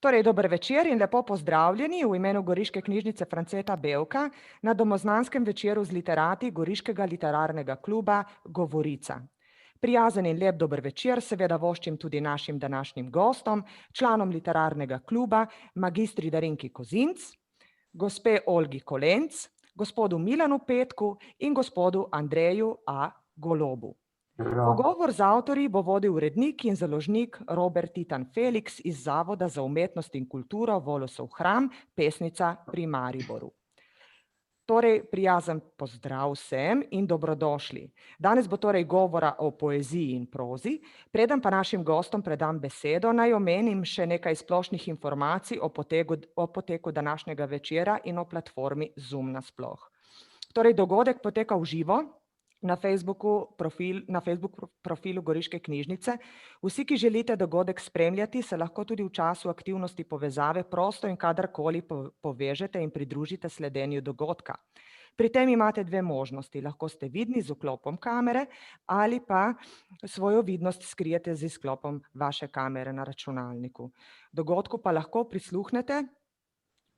Torej, dober večer in lepo pozdravljeni v imenu Goriške knjižnice Franceta Bevka na domoznanskem večeru z literati Goriškega literarnega kluba Govorica. Prijazen in lep dober večer seveda voščim tudi našim današnjim gostom, članom literarnega kluba, magistri Darinki Kozinc, gospe Olgi Kolenc, gospodu Milanu Petku in gospodu Andreju A. Golobu. Pogovor z avtorji bo vodil urednik in založnik Robert Titan Felix iz Zavoda za umetnost in kulturo Volosov hram, Pesnica pri Mariboru. Torej, prijazen pozdrav vsem in dobrodošli. Danes bo torej govora o poeziji in prozi, preden pa našim gostom predam besedo, naj omenim še nekaj splošnih informacij o poteku današnjega večera in o platformi Zoom nasploh. Torej, dogodek poteka v živo na Facebook profilu Goriške knjižnice. Vsi, ki želite dogodek spremljati, se lahko tudi v času aktivnosti povezave prosto in kadarkoli povežete in pridružite sledenju dogodka. Pri tem imate dve možnosti, lahko ste vidni z vklopom kamere ali pa svojo vidnost skrijete z izklopom vaše kamere na računalniku. Dogodku pa lahko prisluhnete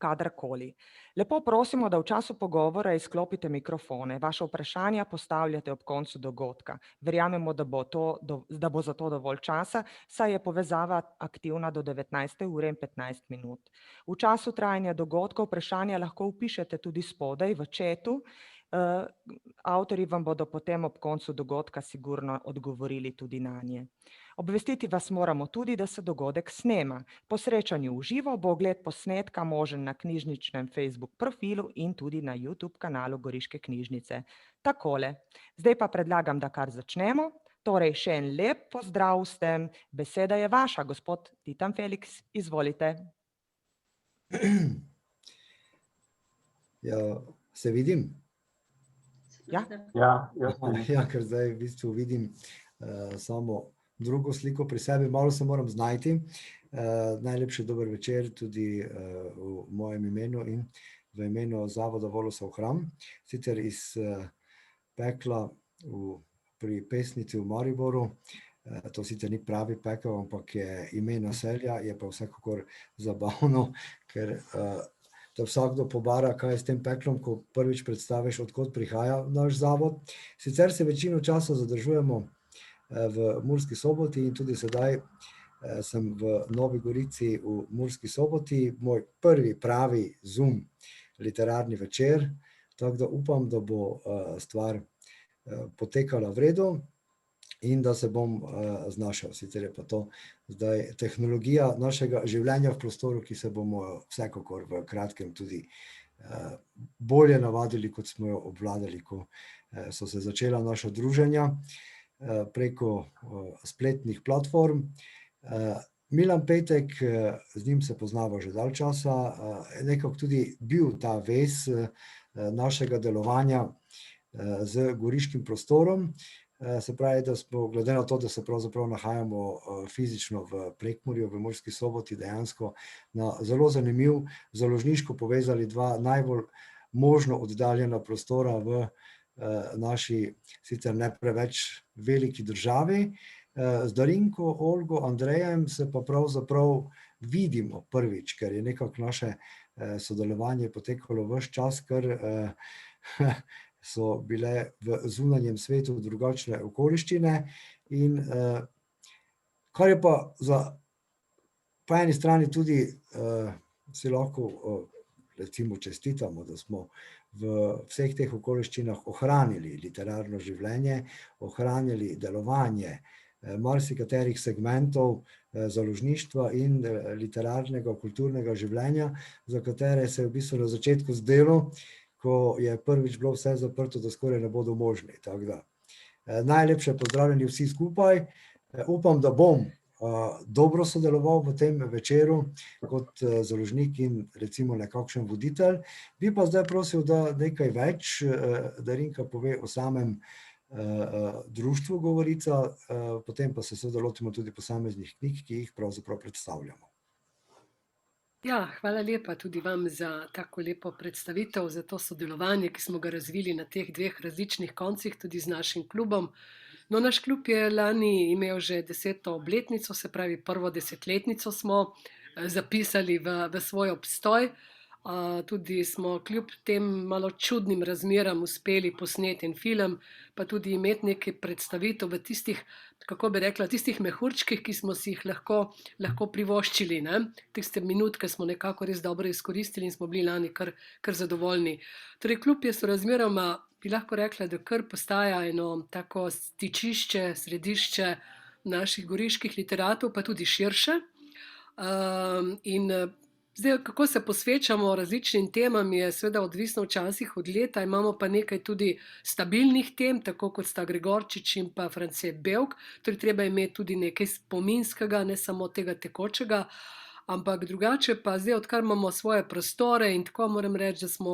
kadarkoli. Lepo prosimo, da v času pogovora izklopite mikrofone. Vaše vprašanja postavljate ob koncu dogodka. Verjamemo, da bo za to dovolj časa, saj je povezava aktivna do 19:15. V času trajanja dogodka vprašanja lahko vpišete tudi spodaj v chatu. Avtorji vam bodo potem ob koncu dogodka sigurno odgovorili tudi nanje. Obvestiti vas moramo tudi, da se dogodek snema. Po srečanju v živo bo ogled posnetka možen na knjižničnem Facebook profilu in tudi na YouTube kanalu Goriške knjižnice. Takole, zdaj pa predlagam, da kar začnemo. Torej, še en lep pozdrav vsem. Beseda je vaša, gospod Titan Felix, izvolite. Ja, se vidim? Ja, ker zdaj v bistvu vidim samo drugo sliko pri sebi, malo se moram znajti. Najlepši dober večer tudi v mojem imenu in v imenu Zavoda Volosov hram, sicer iz pekla pri Pesnici v Mariboru. To sicer ni pravi pekel, ampak je ime naselja, je pa vsekakor zabavno, ker da vsakdo pobara, kaj je s tem peklom, ko prvič predstaviš, odkot prihaja naš zavod. Sicer se večino časa zadržujemo v Murski Soboti in tudi sedaj sem v Novi Gorici v Murski Soboti, moj prvi pravi Zoom literarni večer, tako da upam, da bo stvar potekala v redu in da se bom znašel. Sicer je pa to zdaj tehnologija našega življenja v prostoru, ki se bomo vsekakor v kratkem tudi bolje navadili, kot smo jo obvladali, ko so se začela naša druženja preko spletnih platform. Milan Petek, z njim se poznava že dalj časa, nekako tudi bil ta vez našega delovanja z goriškim prostorom. Se pravi, da smo, glede na to, da se pravzaprav nahajamo fizično v Prekmurju, v Murski Soboti, dejansko na zelo zanimiv založniško povezali dva najbolj možno oddaljena prostora v naši sicer ne preveč veliki državi. Z Darinko, Olgo, Andrejem se pa pravzaprav vidimo prvič, ker je nekako naše sodelovanje potekalo ves čas, ker so bile v zunanjem svetu drugačne okoliščine in kar je pa po eni strani tudi si lahko recimo čestitamo, da smo v vseh teh okoliščinah ohranili literarno življenje, ohranili delovanje marsikaterih segmentov založništva in literarnega, kulturnega življenja, za katere se je v bistvu na začetku zdelo, ko je prvič bilo vse zaprto, da skoraj ne bodo možni. Tako da, najlepše pozdravljeni vsi skupaj. Upam, da bom dobro sodeloval v tem večeru kot založnik in recimo nekakšen voditelj. Bi pa zdaj prosil, da nekaj več Darinka pove o samem društvu Govorica, potem pa se seveda lotimo tudi posameznih knjig, ki jih pravzaprav predstavljamo. Ja, hvala lepa tudi vam za tako lepo predstavitev, za to sodelovanje, ki smo ga razvili na teh dveh različnih koncih, tudi z našim klubom. No, naš klub je lani imel že 10. obletnico, se pravi prvo desetletnico smo zapisali v svoj obstoj. Tudi smo kljub tem malo čudnim razmeram uspeli posneti en film, pa tudi imeti nekaj predstavitev v tistih, kako bi rekla, tistih mehurčkih, ki smo si jih lahko privoščili. Ne? Tiste minutke smo nekako res dobro izkoristili in smo bili lani kar zadovoljni. Torej, kljub je sorazmeroma, bi lahko rekla, da kar postaja eno tako stičišče, središče naših goriških literatov, pa tudi širše. Zdaj, kako se posvečamo različnim temam, je seveda odvisno včasih od leta, imamo pa nekaj tudi stabilnih tem, tako kot sta Gregorčič in pa France Bevk, torej treba imeti tudi nekaj spominskega, ne samo tega tekočega, ampak drugače pa zdaj, odkar imamo svoje prostore in tako moram reči, da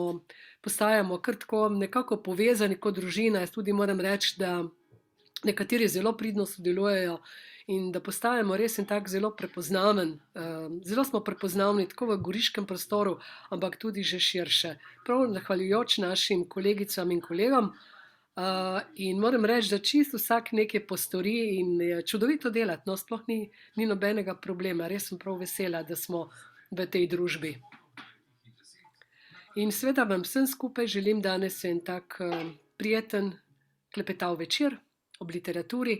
postajamo kar tako nekako povezani kot družina. Jaz tudi moram reči, da nekateri zelo pridno sodelujejo in da postajamo res en tak zelo prepoznaven, zelo smo prepoznavni tako v goriškem prostoru, ampak tudi že širše. Prav zahvaljujoč našim kolegicam in kolegom. In moram reči, da čisto vsak nekaj postori in je čudovito delati, no, sploh ni nobenega problema. Res sem prav vesela, da smo v tej družbi. In seveda vam vsem skupaj želim danes en tak prijeten klepetav večer ob literaturi.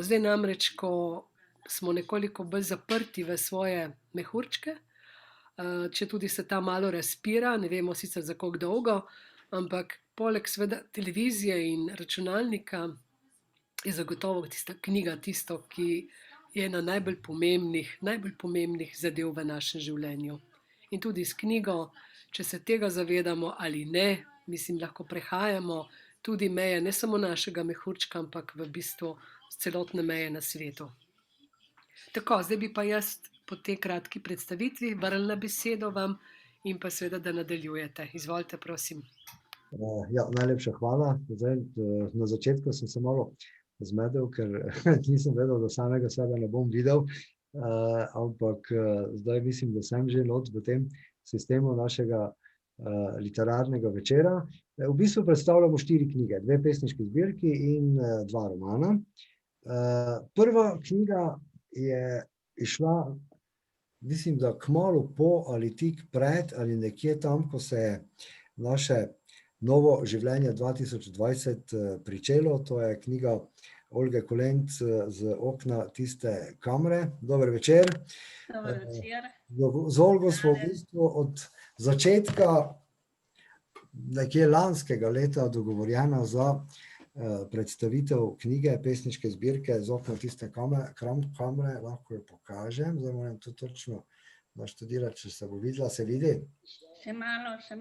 Zdaj namreč, ko smo nekoliko bolj zaprti v svoje mehurčke, če tudi se ta malo razpira, ne vemo sicer za koliko dolgo, ampak poleg seveda televizije in računalnika je zagotovo tista knjiga tisto, ki je ena najbolj pomembnih zadev v našem življenju. In tudi s knjigo, če se tega zavedamo ali ne, mislim, lahko prehajamo tudi meje ne samo našega mehurčka, ampak v bistvu celotne meje na svetu. Tako, zdaj bi pa jaz po tej kratki predstavitvi vrnila besedo vam in pa seveda, da nadaljujete. Izvolite, prosim. Najlepša hvala. Zdaj, na začetku sem se malo zmedel, ker nisem vedel, da samega sebe ne bom videl, ampak zdaj mislim, da sem že not v tem sistemu našega literarnega večera. V bistvu predstavljamo 4 knjige, 2 pesniški zbirki in 2 romana. Prva knjiga je išla, mislim, da kmalu po ali tik pred ali nekje tam, ko se je naše novo življenje 2020 pričelo. To je knjiga Olge Kolenc Z okna tiste kamre. Dober večer. Dober večer. Z Olgo smo v bistvu od začetka nekje lanskega leta dogovorjena za predstavitev knjige, pesniške zbirke Z okna tiste kamre. Lahko jo pokažem. Zdaj moram to točno naštudirati, če se bo videla. Se vidi? Še malo. Še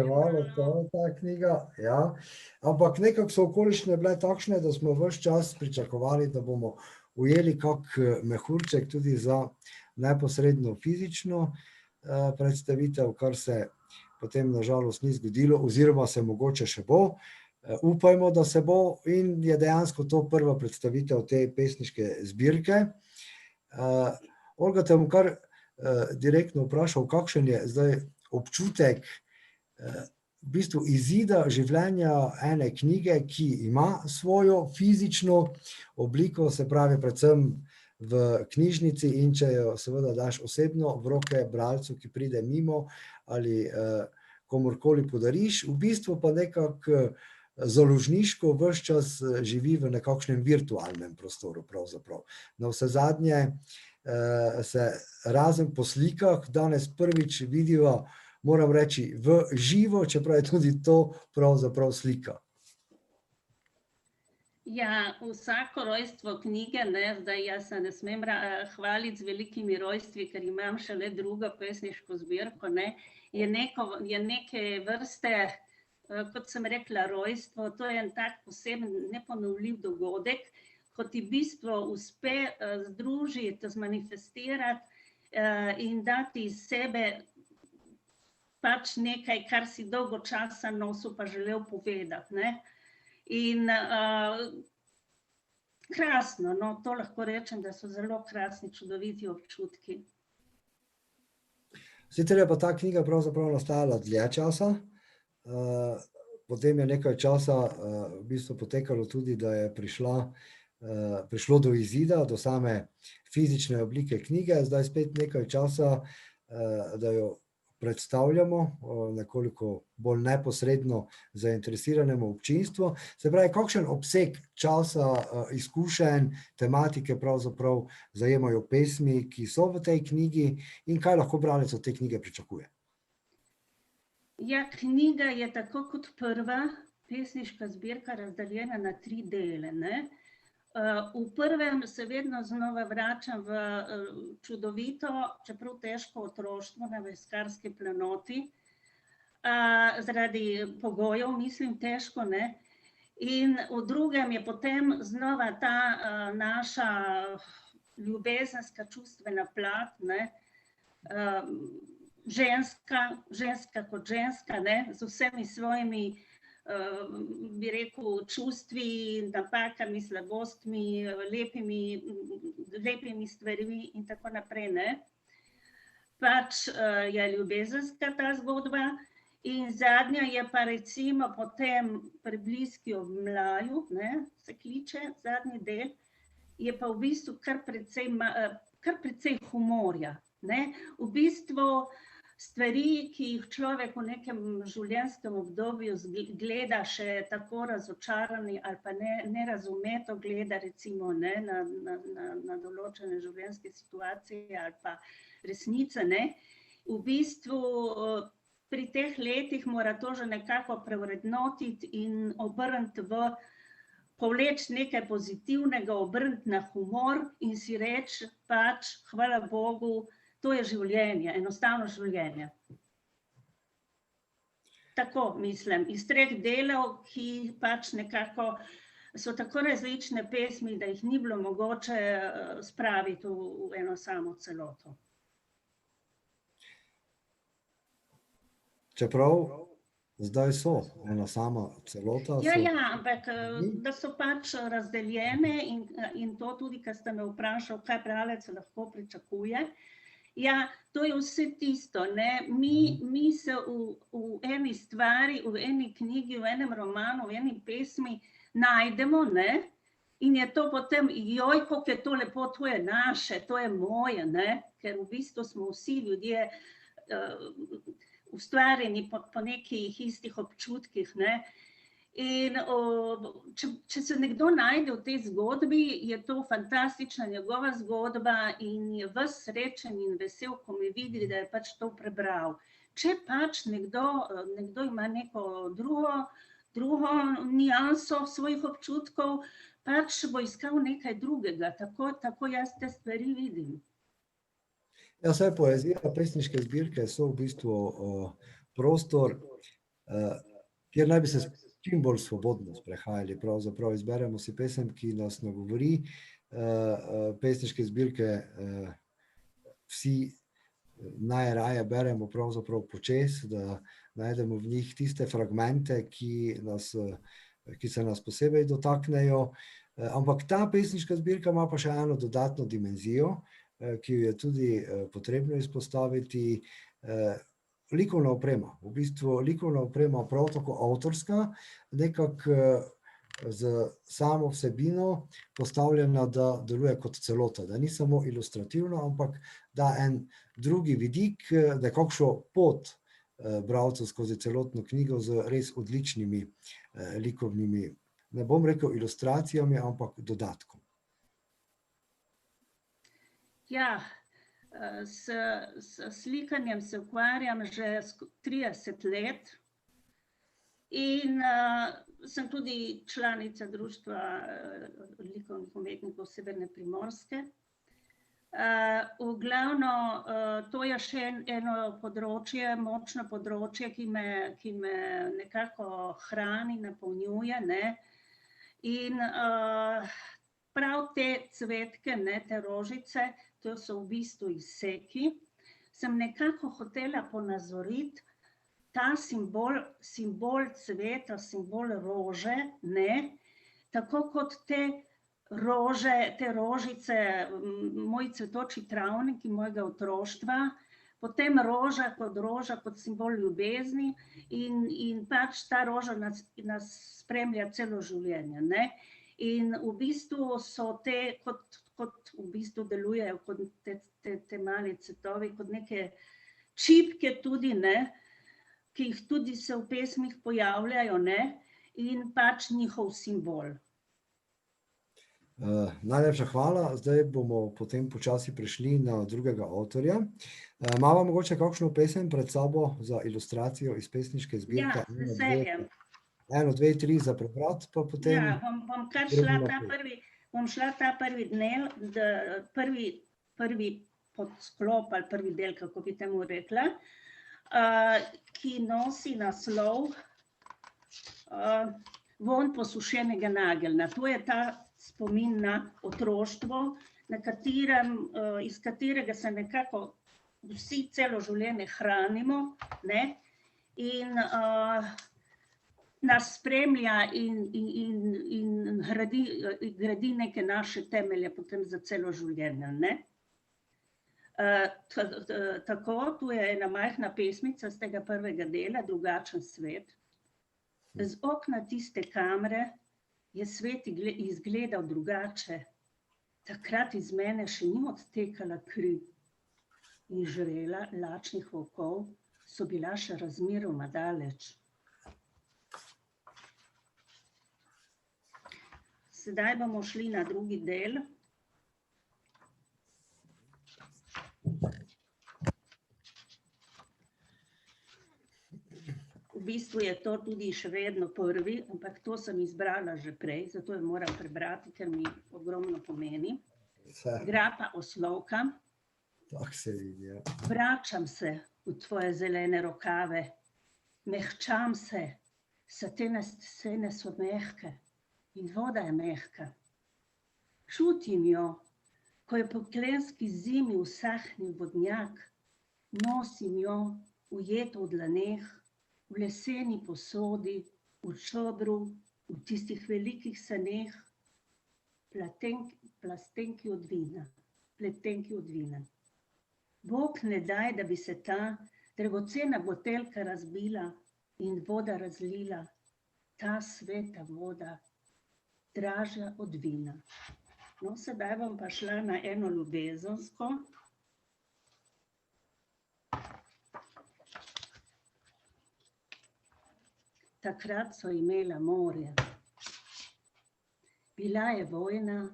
malo, to je ta knjiga. Ja. Ampak nekako so okoliščine bile takšne, da smo ves čas pričakovali, da bomo ujeli kak mehurček tudi za neposredno fizično predstavitev, kar se potem nažalost ni zgodilo, oziroma se mogoče še bo. Upajmo, da se bo, in je dejansko to prva predstavitev te pesniške zbirke. Olga, te bom kar direktno vprašal, kakšen je zdaj občutek v bistvu izida življenja ene knjige, ki ima svojo fizično obliko, se pravi predvsem v knjižnici, in če jo seveda daš osebno v roke bralcu, ki pride mimo, ali komurkoli podariš, v bistvu pa nekako založniško ves čas živi v nekakšnem virtualnem prostoru pravzaprav. Navsezadnje se razen po slikah danes prvič vidiva, moram reči, v živo, čeprav je tudi to pravzaprav slika. Ja, vsako rojstvo knjige, zdaj jaz se ne smem hvaliti z velikimi rojstvi, ker imam šele drugo pesniško zbirko, je neke vrste, kot sem rekla, rojstvo. To je en tak poseben, neponovljiv dogodek, ko ti v bistvu uspe združiti, zmanifestirati in dati iz sebe pač nekaj, kar si dolgo časa nosil pa želel povedati. In krasno, to lahko rečem, da so zelo krasni, čudoviti občutki. Sicer je pa ta knjiga pravzaprav nastajala dlje časa, potem je nekaj časa v bistvu potekalo tudi, da je prišlo do izida, do same fizične oblike knjige, zdaj spet nekaj časa, da jo predstavljamo nekoliko bolj neposredno zainteresiranemu občinstvu. Se pravi, kakšen obseg časa, izkušenj, tematike pravzaprav zajemajo pesmi, ki so v tej knjigi in kaj lahko bralec od te knjige pričakuje? Ja, knjiga je tako kot prva pesniška zbirka razdeljena na 3 dele, ne. V prvem se vedno znova vračam v čudovito, čeprav težko otroštvo na Vojskarski planoti, zaradi pogojev, mislim, težko, ne. In v drugem je potem znova ta naša ljubezenska čustvena plat, ne, ženska kot ženska, ne, z vsemi svojimi, bi rekel, čustvi, napakami, slabostmi, lepimi stvarmi in tako naprej, ne. Pač je ljubezenska ta zgodba in zadnja je pa recimo potem Prebliski ob mlaju, ne, se kliče zadnji del, je pa v bistvu kar precej humorja, ne. V bistvu stvari, ki jih človek v nekem življenjskem obdobju gleda še tako razočarani ali pa nerazumeto gleda recimo, ne, na določene življenjske situacije ali pa resnice, ne. V bistvu pri teh letih mora to že nekako prevrednotiti in obrniti povleči nekaj pozitivnega, obrniti na humor in si reči pač, hvala Bogu, to je življenje, enostavno življenje. Tako mislim, iz 3 delov, ki pač nekako so tako različne pesmi, da jih ni bilo mogoče spraviti v eno samo celoto. Čeprav zdaj so ena sama celota. Ja, ampak da so pač razdeljene in to tudi, kar ste me vprašali, kaj bralec lahko pričakuje. Ja, to je vse tisto, ne, mi se v eni stvari, v eni knjigi, v enem romanu, v eni pesmi najdemo, ne, in je to potem, joj, kako je to lepo, to je naše, to je moje, ne, ker v bistvu smo vsi ljudje ustvarjeni po nekih istih občutkih, ne. In če se nekdo najde v tej zgodbi, je to fantastična njegova zgodba in je ves srečen in vesel, ko me vidi, da je pač to prebral. Če pač nekdo ima neko drugo nianso svojih občutkov, pač bo iskal nekaj drugega, tako jaz te stvari vidim. Ja, saj poezija, pesniške zbirke so v bistvu prostor, kjer naj bi se čim bolj svobodno sprehajali, pravzaprav izberemo si pesem, ki nas nagovori, pesniške zbirke vsi najraje beremo pravzaprav počez, da najdemo v njih tiste fragmente, ki se nas posebej dotaknejo, ampak ta pesniška zbirka ima pa še eno dodatno dimenzijo, ki jo je tudi potrebno izpostaviti, likovna oprema. V bistvu likovna oprema prav tako avtorska, nekako z samo vsebino postavljena, da deluje kot celota, da ni samo ilustrativno, ampak da en drugi vidik, nekakšno pot bralcev skozi celotno knjigo z res odličnimi likovnimi, ne bom rekel ilustracijami, ampak dodatkom. Ja, s slikanjem se ukvarjam že 30 let in sem tudi članica Društva likovnih umetnikov Severne Primorske. V glavno, to je še eno področje, močno področje, ki me nekako hrani, napolnjuje, ne. In prav te cvetke, ne, te rožice, to so v bistvu izseki, sem nekako hotela ponazoriti ta simbol cveta, simbol rože, ne, tako kot te rožice, moj cvetoči travnik in mojega otroštva, potem roža kot simbol ljubezni in pač ta roža nas spremlja celo življenje, ne. In v bistvu so te, kot v bistvu delujejo, kot te mali cvetovi, kot neke čipke tudi, ne, ki jih tudi se v pesmih pojavljajo, ne, in pač njihov simbol. Najlepša hvala. Zdaj bomo potem počasi prišli na drugega avtorja. Imamo mogoče kakšno pesem pred sabo za ilustracijo iz pesniške zbirke? Ja, z veseljem. 1, 2, 3 za prebrati, pa potem... Ja, bom kar šla ta prvi del, prvi podsklop ali prvi del, kako bi temu rekla, ki nosi naslov Vonj posušenega nageljna. To je ta spomin na otroštvo, iz katerega se nekako vsi celo življenje hranimo, ne, in nas spremlja in gradi neke naše temelje potem za celo življenje, ne. Tako, tu je ena majhna pesmica z tega prvega dela, Drugačen svet. Z okna tiste kamre je svet izgledal drugače. Takrat iz mene še ni odtekala kri in žrela lačnih volkov so bila še razmeroma daleč. Sedaj bomo šli na drugi del. V bistvu je to tudi še vedno prvi, ampak to sem izbrala že prej, zato jo moram prebrati, ker mi ogromno pomeni. Grapa Oslovka. Tako se vidi, ja. Vračam se v tvoje zelene rokave, mehčam se, satene stene so mehke in voda je mehka. Čutim jo, ko je po klenski zimi usahnil vodnjak, nosim jo ujeto v dlaneh, v leseni posodi, v čobru, v tistih velikih saneh, pletenki od vina. Bog ne daj, da bi se ta dragocena buteljka razbila in voda razlila, ta sveta voda, dražja od vina. No, sedaj bom pa šla na eno ljubezensko. Takrat so imela morje. Bila je vojna,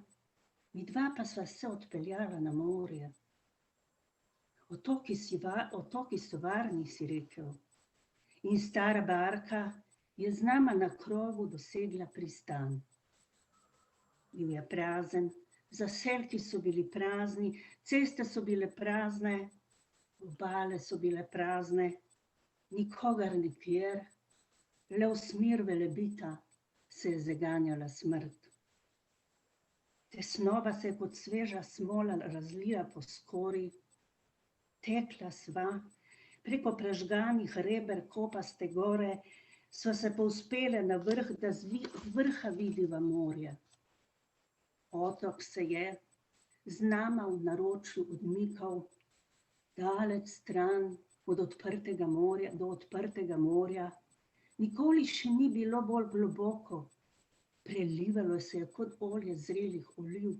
midva pa sva se odpeljala na morje. Otoki so varni, si rekel. In stara barka je z nama na krovu dosegla pristan. Bil je prazen, zaselki so bili prazni, ceste so bile prazne, obale so bile prazne, nikogar nikjer. Le v smer Velebita se je zaganjala smrt. Tesnova se je kot sveža smola razlila po skori, tekla sva, preko prežganih reber kopaste gore, sva se povzpele na vrh, da z vrha vidiva morje. Otok se je z nama v naročju odmikal, daleč stran od odprtega morja do odprtega morja. Nikoli še ni bilo bolj globoko, prelivalo se je kot olje zrelih oliv.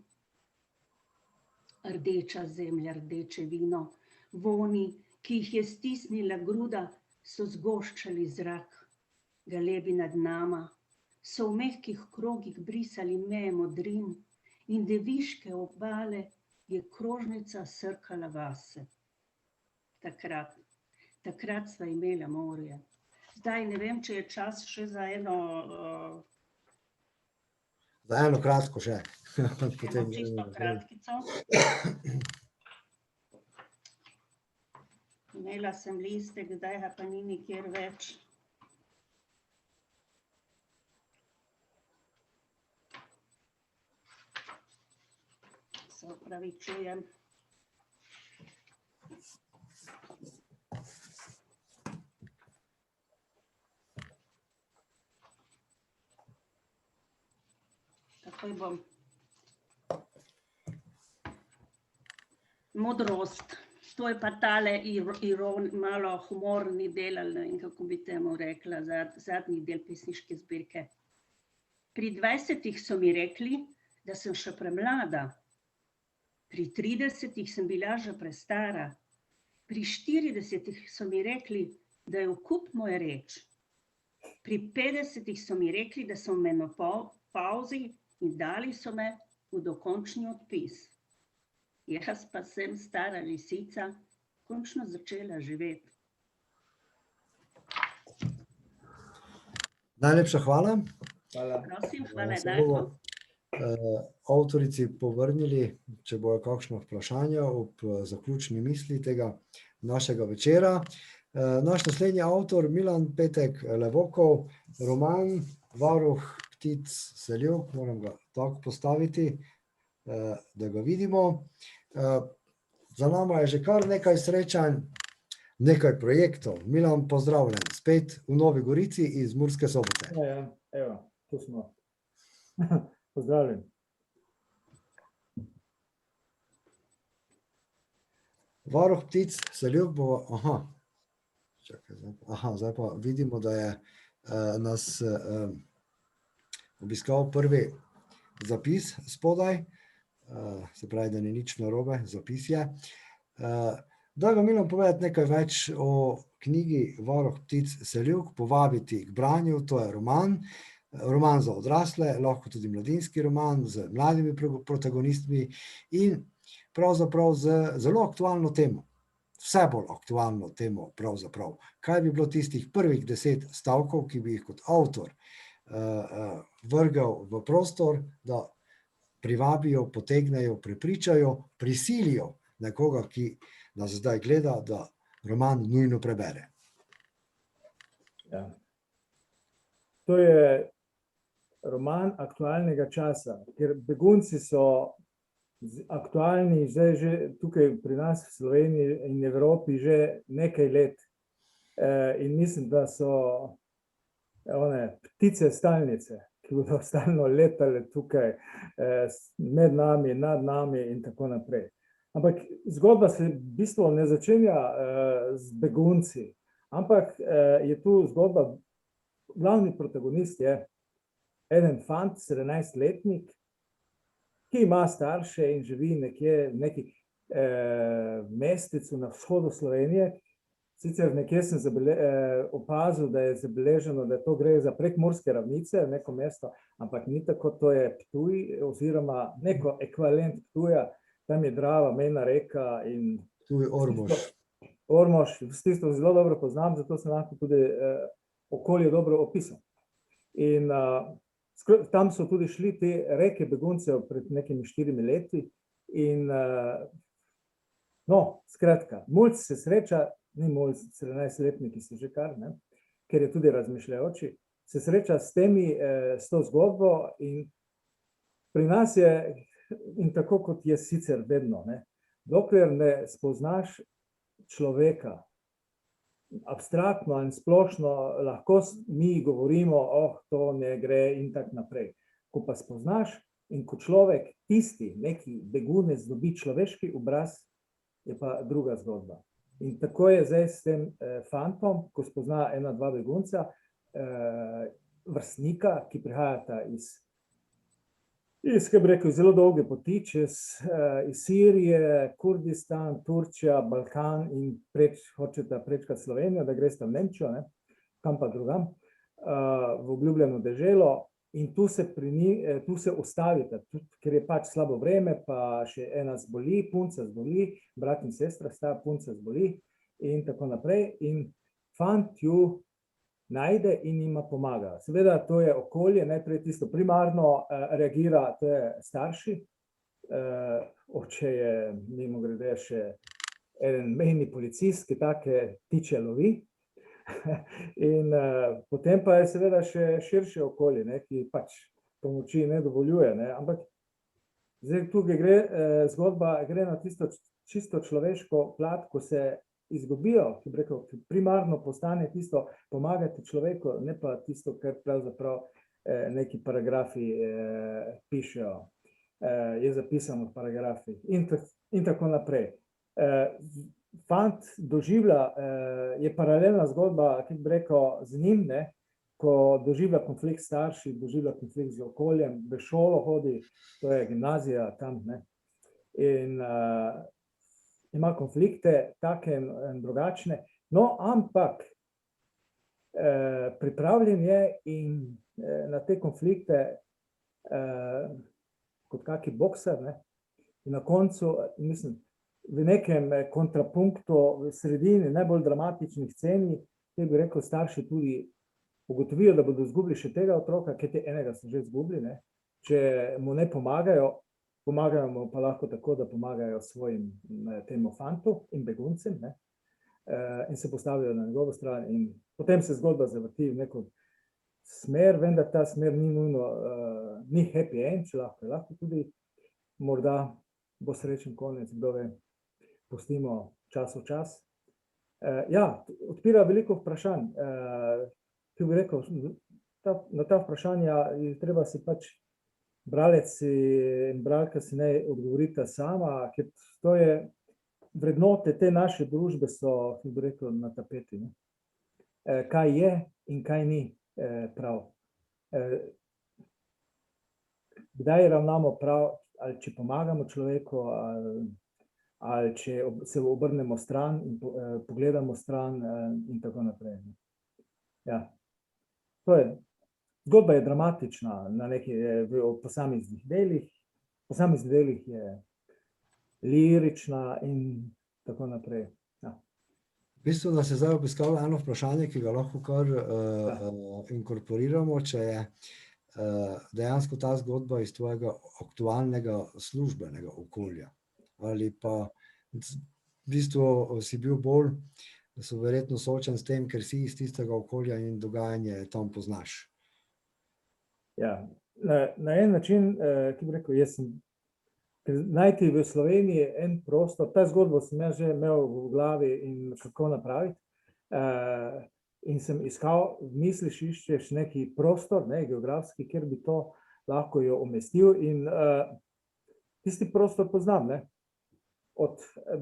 Rdeča zemlja, rdeče vino, voni, ki jih je stisnila gruda, so zgoščali zrak. Galebi nad nama so v mehkih krogih brisali meje modrin in deviške obale je krožnica srkala vase. Takrat sva imela morje. Zdaj ne vem, če je čas še za eno... Za eno kratko še. Čisto kratkico. Imela sem listek, zdaj ga pa ni nikjer več. Se opravičujem. Takoj bom. Modrost. To je pa tale malo humorni del, ali ne vem, kako bi temu rekla, zadnji del pesniške zbirke. Pri 20 so mi rekli, da sem še premlada. Pri 30 sem bila že prestara. Pri 40 so mi rekli, da je vkup moj reč. Pri 50 so mi rekli, da sem v menopavzi in dali so me v dokončni odpis. Jaz pa sem stara lisica, končno začela živeti. Najlepša hvala. Prosim, hvala, Se Darko. bomo avtorici povrnili, če bojo kakšna vprašanja ob zaključni misli tega našega večera. Naš naslednji avtor, Milan Petek Levokov, roman Varuh ptic Seljouk, moram ga tako postaviti, da ga vidimo. Za nama je že kar nekaj srečanj, nekaj projektov. Milan, pozdravljen, spet v Novi Gorici iz Murske Sobote. Ja, evo, tu smo. Pozdravljen. Varuh ptic Seljouk bo, zdaj pa vidimo, da je nas obiskal prvi zapis spodaj, se pravi, da ni nič narobe, zapis je. Daj vam, Milan, povedati nekaj več o knjigi Varuh ptic Seljouk, povabiti k branju, to je roman za odrasle, lahko tudi mladinski roman z mladimi protagonistmi in pravzaprav z zelo aktualno temo, vse bolj aktualno temo pravzaprav. Kaj bi bilo tistih prvih 10 stavkov, ki bi jih kot avtor vrgel v prostor, da privabijo, potegnejo, prepričajo, prisilijo nekoga, ki nas zdaj gleda, da roman nujno prebere. Ja. To je roman aktualnega časa, ker begunci so aktualni zdaj že tukaj pri nas v Sloveniji in Evropi že nekaj let. In mislim, da so ptice stalnice, ki bodo stalno letale tukaj med nami, nad nami in tako naprej. Ampak zgodba se v bistvu ne začenja z begunci, ampak je tu zgodba, glavni protagonist je eden fant, 17-letnik, ki ima starše in živi nekje v neki mestecu na vzhodu Slovenije. Sicer nekje sem opazil, da je zabeleženo, da to gre za Prekmurske ravnice, neko mesto, ampak ni tako, to je Ptuj oziroma neko ekvivalent Ptuja, tam je Drava, mejna reka in Ptuj, Ormož. Ormož, tisto zelo dobro poznam, zato sem lahko tudi okolje dobro opisal. In tam so tudi šli te reke beguncev pred nekimi 4 leti in skratka, mulc se sreča, ni mulc, 17-letniki so že kar, ker je tudi razmišljajoči, se sreča s to zgodbo in pri nas je, in tako kot je sicer vedno, dokler ne spoznaš človeka, abstraktno in splošno lahko mi govorimo, to ne gre in tako naprej. Ko pa spoznaš in ko človek tisti, neki begunec dobi človeški obraz, je pa druga zgodba. In tako je zdaj s tem fantom, ko spozna 1-2 begunca, vrstnika, ki prihajata iz, kaj bi rekel, zelo dolge poti, iz Sirije, Kurdistan, Turčija, Balkan in hočeta prečkati Slovenijo, da gresta v Nemčijo, kam pa drugam, v obljubljeno deželo in tu se ustavita, ker je pač slabo vreme, pa še ena zboli, punca zboli, brat in sestra sta, punca zboli in tako naprej in fant ju najde in jima pomaga. Seveda, to je okolje, najprej tisto primarno reagira, to je starši. Oče je, mimogrede, še eden mejni policist, ki take tiče lovi. In potem pa je seveda še širše okolje, ki pač pomoči ne dovoljuje. Ampak zdaj tukaj zgodba gre na tisto čisto človeško plat, ko se izgubijo, ki bi rekel, primarno postane tisto pomagati človeku, ne pa tisto, kar pravzaprav neki paragrafi pišejo, je zapisano v paragrafih in tako naprej. Fant doživlja, je paralelna zgodba, ki bi rekel, z njim, ko doživlja konflikt s starši, doživlja konflikt z okoljem, v šolo hodi, to je gimnazija tam, ne, in ima konflikte, take in drugačne, no, ampak pripravljen je in na te konflikte kot kaki bokser, ne, in na koncu, mislim, v nekem kontrapunktu, v sredini najbolj dramatičnih sceni, te bi rekel, starši tudi ugotovijo, da bodo izgubili še tega otroka, ker te enega so že izgubili, ne, če mu ne pomagajo, pomagajo mu pa lahko tako, da pomagajo svojim temu fantu in beguncem, ne, in se postavijo na njegovo stran in potem se zgodba zavrti v neko smer, vendar ta smer ni nujno, ni happy end, če lahko tudi morda bo srečen konec, kdo ve, pustimo čas v čas. Ja, odpira veliko vprašanj, ki bi rekel, na ta vprašanja je treba si pač bralec in bralka si naj odgovorita sama, ker to je vrednote te naše družbe so, ki bi rekel, na tapeti, ne. Kaj je in kaj ni prav. Kdaj ravnamo prav, ali če pomagamo človeku, ali če se obrnemo stran in pogledamo stran in tako naprej. Ja, zgodba je dramatična na v posameznih delih je lirična in tako naprej. Ja. V bistvu nas je zdaj obiskalo eno vprašanje, ki ga lahko kar inkorporiramo, če je dejansko ta zgodba iz tvojega aktualnega službenega okolja. Ali pa v bistvu si bil bolj verjetno soočen s tem, ker si iz tistega okolja in dogajanje tam poznaš. Ja, na en način, ki bi rekel, jaz sem najti v Sloveniji en prostor, ta zgodbo sem jaz že imel v glavi in kako napraviti, in sem iskal, misliš, iščeš neki prostor, ne, geografski, kjer bi to lahko jo umestil in tisti prostor poznam, ne.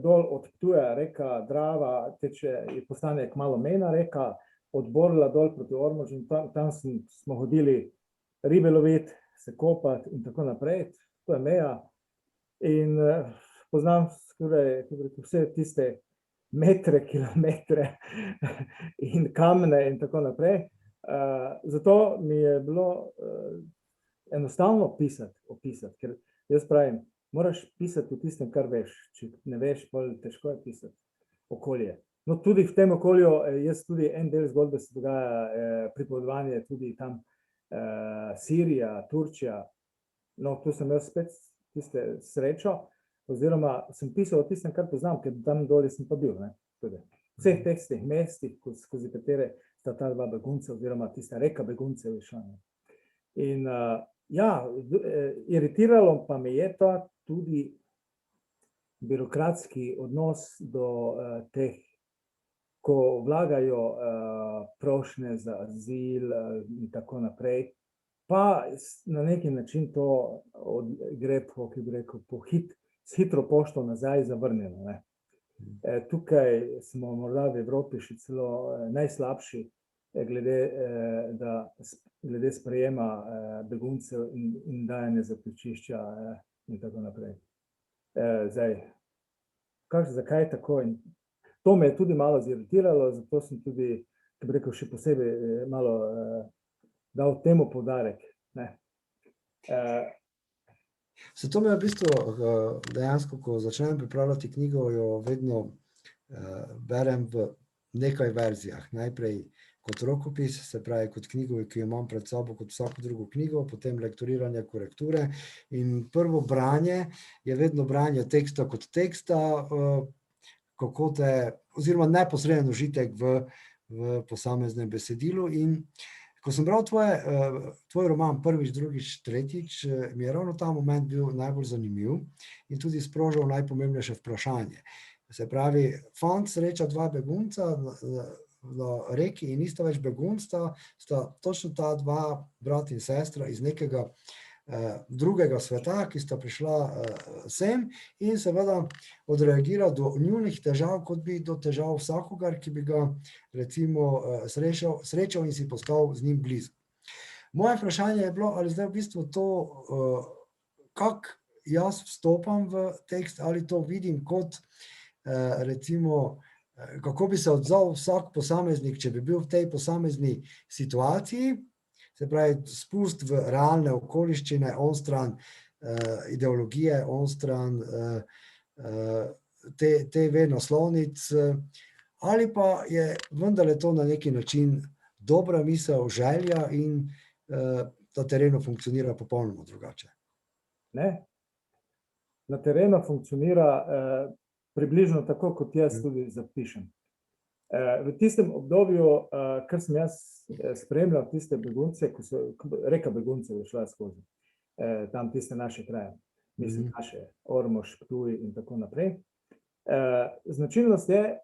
Dol od Ptuja reka Drava teče, postane kmalu mejna reka, od Borla dol proti Ormožu in tam smo hodili ribe loviti, se kopati in tako naprej, to je meja. In poznam skoraj vse tiste metre, kilometre in kamne in tako naprej. Zato mi je bilo enostavno opisati, ker jaz pravim, moraš pisati v tistem, kar veš, če ne veš, bolj težko je pisati okolje. No, tudi v tem okolju, jaz tudi en del zgodbe se dogaja, pripovedovanje tudi tam Sirija, Turčija, no, tu sem jaz spet tiste srečo, oziroma sem pisal o tistem, kar poznam, ker tam doli sem pa bil, ne, tudi. Vseh teh mestih, skozi katere sta ta dva begunca, oziroma tista reka beguncev je šla. In ja, iritiralo pa me je to tudi birokratski odnos do teh, ko vlagajo prošnje za azil in tako naprej, pa na neki način to gre po, ki bi rekel, s hitro pošto nazaj zavrnjeno, ne. Tukaj smo morda v Evropi še celo najslabši glede sprejema beguncev in dajanja zatočišča in tako naprej. Zdaj, zakaj tako? In to me je tudi malo ziritiralo, zato sem tudi, ki bi rekel, še posebej malo dal temu poudarek, ne. Zato me v bistvu dejansko, ko začnem pripravljati knjigo, jo vedno berem v nekaj verzijah. Najprej kot rokopis, se pravi kot knjigo, ki jo imam pred sabo kot vsako drugo knjigo, potem lektoriranje, korekture in prvo branje je vedno branje teksta kot teksta, kako te, oziroma neposreden užitek v posameznem besedilu. In ko sem bral tvoj roman prvič, drugič, tretjič, mi je ravno ta moment bil najbolj zanimiv in tudi sprožil najpomembnejše vprašanje. Se pravi, fant sreča dva begunca na reki in nista več begunca, sta točno ta dva brat in sestra iz nekega drugega sveta, ki sta prišla sem in seveda odreagira do njunih težav, kot bi do težav vsakogar, ki bi ga recimo srečal in si postal z njim blizu. Moje vprašanje je bilo, ali zdaj v bistvu to, kako jaz vstopam v tekst, ali to vidim kot recimo, kako bi se odzval vsak posameznik, če bi bil v tej posamezni situaciji, se pravi, spust v realne okoliščine, onstran ideologije, onstran TV naslovnic, ali pa je vendarle to na neki način dobra misel, želja in na terenu funkcionira popolnoma drugače. Ne? Na terenu funkcionira približno tako, kot jaz tudi zapišem. V tistem obdobju, kar sem jaz spremljal tiste begunce, ko so reka beguncev je šla skozi, tam tiste naše kraje, mislim naše, Ormož, Ptuj in tako naprej. Značilnost je,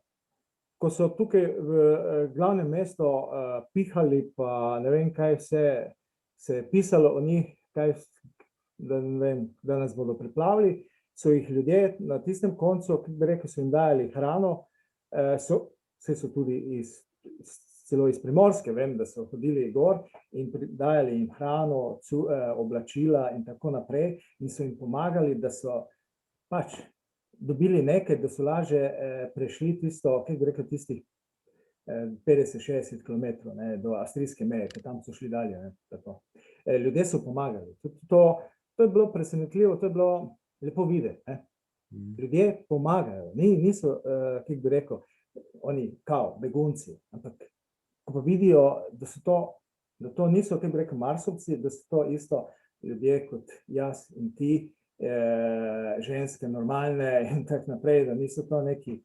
ko so tukaj v glavnem mesto pihali, pa ne vem, kaj vse se je pisalo o njih, kaj, da nas bodo preplavili, so jih ljudje na tistem koncu, ki bi rekel, so jim dajali hrano, vse so tudi celo iz Primorske, vem, da so hodili gor in dajali jim hrano, oblačila in tako naprej in so jim pomagali, da so pač dobili nekaj, da so lažje prešli tisto, kaj bi rekel, tistih 50-60 kilometrov do avstrijske meje, ker tam so šli dalje. Ljudje so pomagali. To je bilo presenetljivo, to je bilo lepo videti. Ljudje pomagajo, niso, kaj bi rekel, oni kao begunci, ampak ko pa vidijo, da to niso, kaj bi rekel, marsovci, da so to isto ljudje kot jaz in ti, ženske normalne in tako naprej, da niso to neki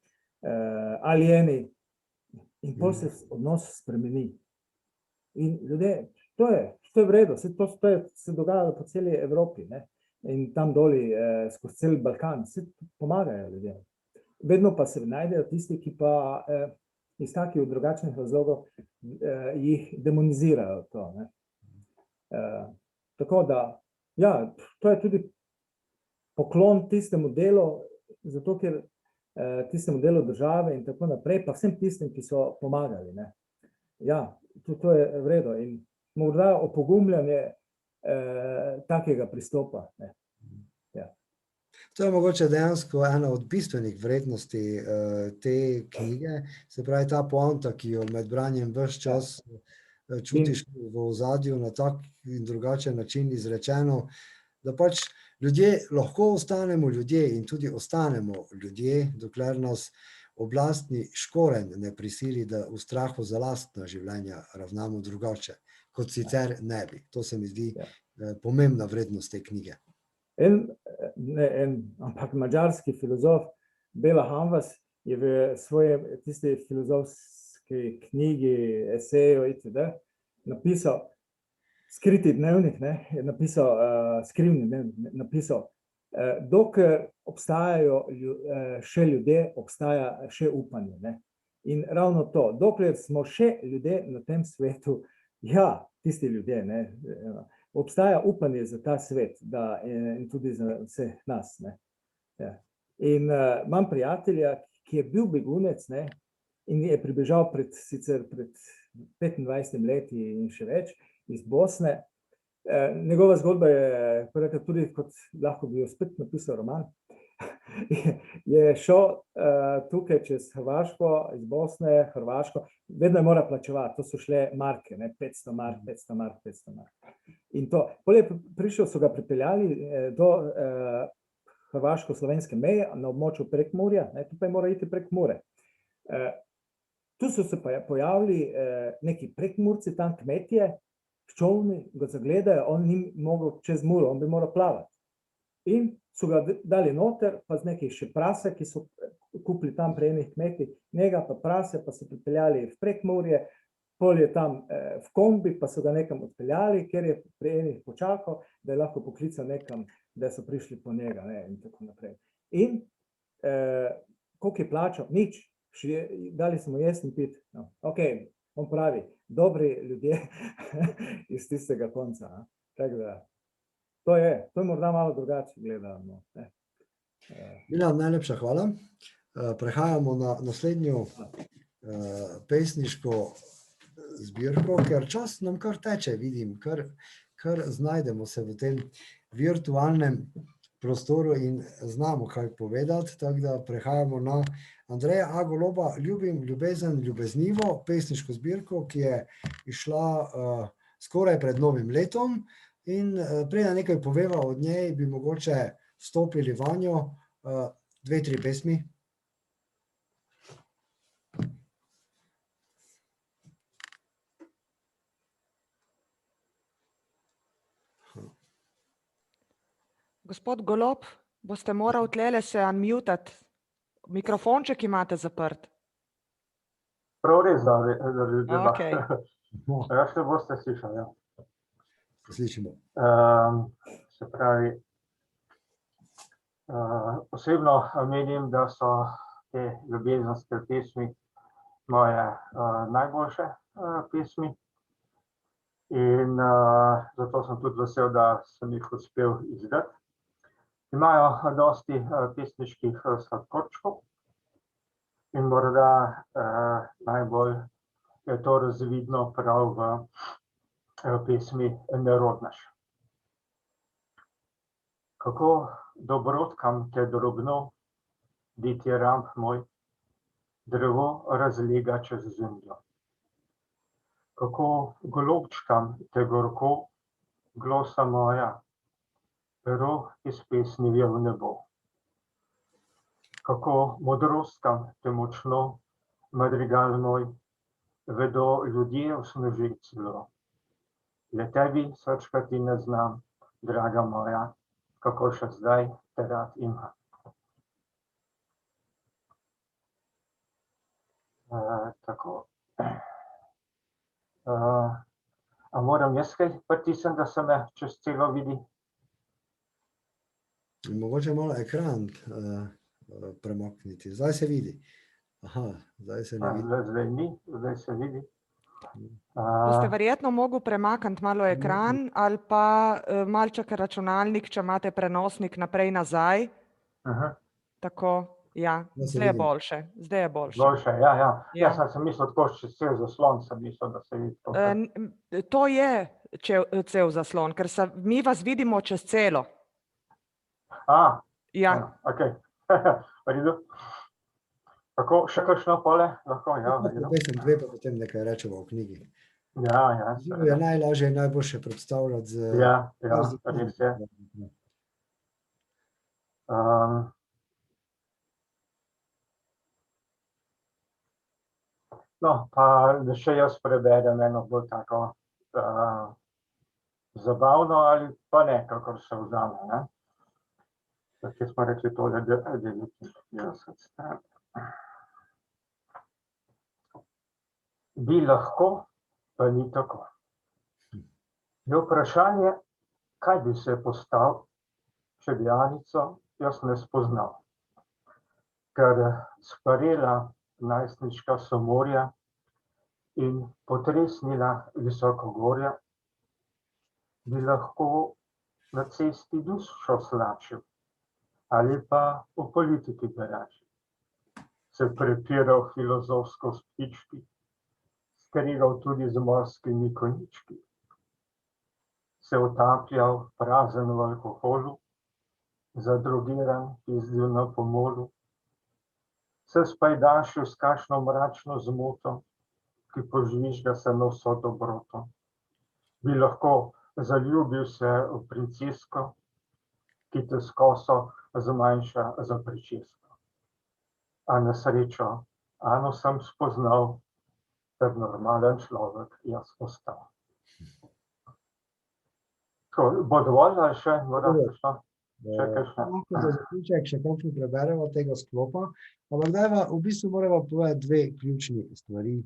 alieni in potem se odnos spremeni. In ljudje, to je v redu, to je se dogajalo po celi Evropi, ne? In tam doli skozi cel Balkan, vse pomagajo ljudje. Vedno pa se najdejo tisti, ki pa iz takih drugačnih razlogov jih demonizirajo to. Tako da, ja, to je tudi poklon tistemu delu, zato ker tistemu delu države in tako naprej, pa vsem tistim, ki so pomagali. Ja, to je v redu in morda opogumljanje takega pristopa. Ja. To je mogoče dejansko ena od bistvenih vrednosti te knjige, se pravi ta poanta, ki jo med branjem ves čas čutiš v ozadju na tak in drugačen način izrečeno, da pač ljudje lahko ostanemo ljudje in tudi ostanemo ljudje, dokler nas oblastni škorenj ne prisili, da v strahu za lastna življenja ravnamo drugače, kot sicer ne bi. To se mi zdi pomembna vrednost te knjige. Ampak madžarski filozof Bela Hamvas je v svojem tisti filozofski knjigi, eseju itd. Napisal skriti dnevnik, je napisal skrivni dnevnik, napisal, dokler obstajajo še ljudje, obstaja še upanje. In ravno to, dokler smo še ljudje na tem svetu, ja, tisti ljudje, obstaja upanje za ta svet in tudi za vse nas. Ja. In imam prijatelja, ki je bil begunec in je pribežal sicer pred 25 leti in še več iz Bosne. Njegova zgodba je tudi, kot lahko bi jo spet napisal roman, je šel tukaj čez Hrvaško, iz Bosne, Hrvaško, vedno je mora plačevati, to so šle marke, 500 mark, 500 mark, 500 mark. In to, potem je prišel, so ga pripeljali do hrvaško-slovenske meje na območju Prekmurja, tu pa je mora iti prek Mure. Tu so se pa pojavili neki Prekmurci, tam kmetje, čolni, ga zagledajo, on ni mogel čez Muro, on bi moral plavati. In so ga dali noter, pa z nekaj še prase, ki so kupili tam pri enih kmetih, njega pa prase, pa so pripeljali v Prekmurje, pol je tam v kombi, pa so ga nekam odpeljali, ker je pri enih počakal, da je lahko poklical nekam, da so prišli po njega in tako naprej. In koliko je plačal? Nič. Dali smo jesti in piti. Ok, on pravi, dobri ljudje iz tistega konca. Tako da, to je morda malo drugače gledano. Milan, najlepša hvala. Prehajamo na naslednjo pesniško zbirko, ker čas nam kar teče, vidim, kar znajdemo se v tem virtualnem prostoru in znamo kaj povedati, tako da prehajamo na Andreja A. Goloba, Ljubim, ljubezen, ljubeznivo, pesniško zbirko, ki je išla skoraj pred novim letom in preden nekaj poveva od njej, bi mogoče vstopili vanjo 2-3 pesmi. Gospod Golob, boste morali tlele se unmutati. Mikrofonček imate zaprt. Prav res, da Okej. Ja, še boste slišali, ja. Slišimo. Se pravi, osebno menim, da so te ljubezenske pesmi moje najboljše pesmi in zato sem tudi vesel, da sem jih uspel izdati. Imajo dosti pesniških sladkorčkov in morda najbolj je to razvidno prav v pesmi Nerodnež. Kako dobrotkam te drobno, dit je ramp moj, drevo razlega čez zemljo. Kako golobčkam te gorko, glosa moja, pero iz pesmi je v nebo. Kako modrostkam te močno, madrigal moj, vedo ljudje v sneži celo. Le tebi srčkati ne znam, draga moja, kako še zdaj te rad imam. Tako. A moram jaz kaj pritisniti, da se me čez celo vidi? Mogoče malo ekran premakniti. Zdaj se vidi. Aha, zdaj se ne vidi. Zdaj ni, zdaj se vidi. Boste verjetno mogli premakniti malo ekran ali pa malček računalnik, če imate prenosnik naprej nazaj. Tako, ja, zdaj je boljše. Zdaj je boljše. Boljše, ja. Jaz sem mislil tako čez cel zaslon, sem mislil, da se vidi. To je cel zaslon, ker mi vas vidimo čez celo. Ja. Okej. V redu. Tako, še kakšno pole? Lahko, ja. Pesem 2 pa potem nekaj rečemo o knjigi. Ja. Je najlažje in najboljše predstavljati z... Ja, res je. No, pa da še jaz preberem eno bolj tako zabavno ali pa ne, kakor se vzame, ne? Kje smo rekli tole 59 stran. Bi lahko, pa ni tako. Je vprašanje, kaj bi se postal, če bi Anico jaz ne spoznal. Ker sparela najstniška so morja in potresnila visoko gorja, bi lahko na cesti dušo slačil ali pa v politiki garaži. Se prepiral filozofsko s ptički, skrigal tudi z morskimi konjički. Se utapljal prazen v alkoholu, zadrogiran pizdil na pomolu. Se spajdašil s kakšno mračno zmoto, ki požvižga se na vso dobroto. Bi lahko zaljubil se v princesko, ki te s koso zmanjša za pričesko. A na srečo Ano sem spoznal, ter normalen človek jaz postal. Bo dovolj ali še? Še kakšno? Za zaključek še kakšno preberemo tega sklopa, ampak dajva, v bistvu moramo povedati 2 ključni stvari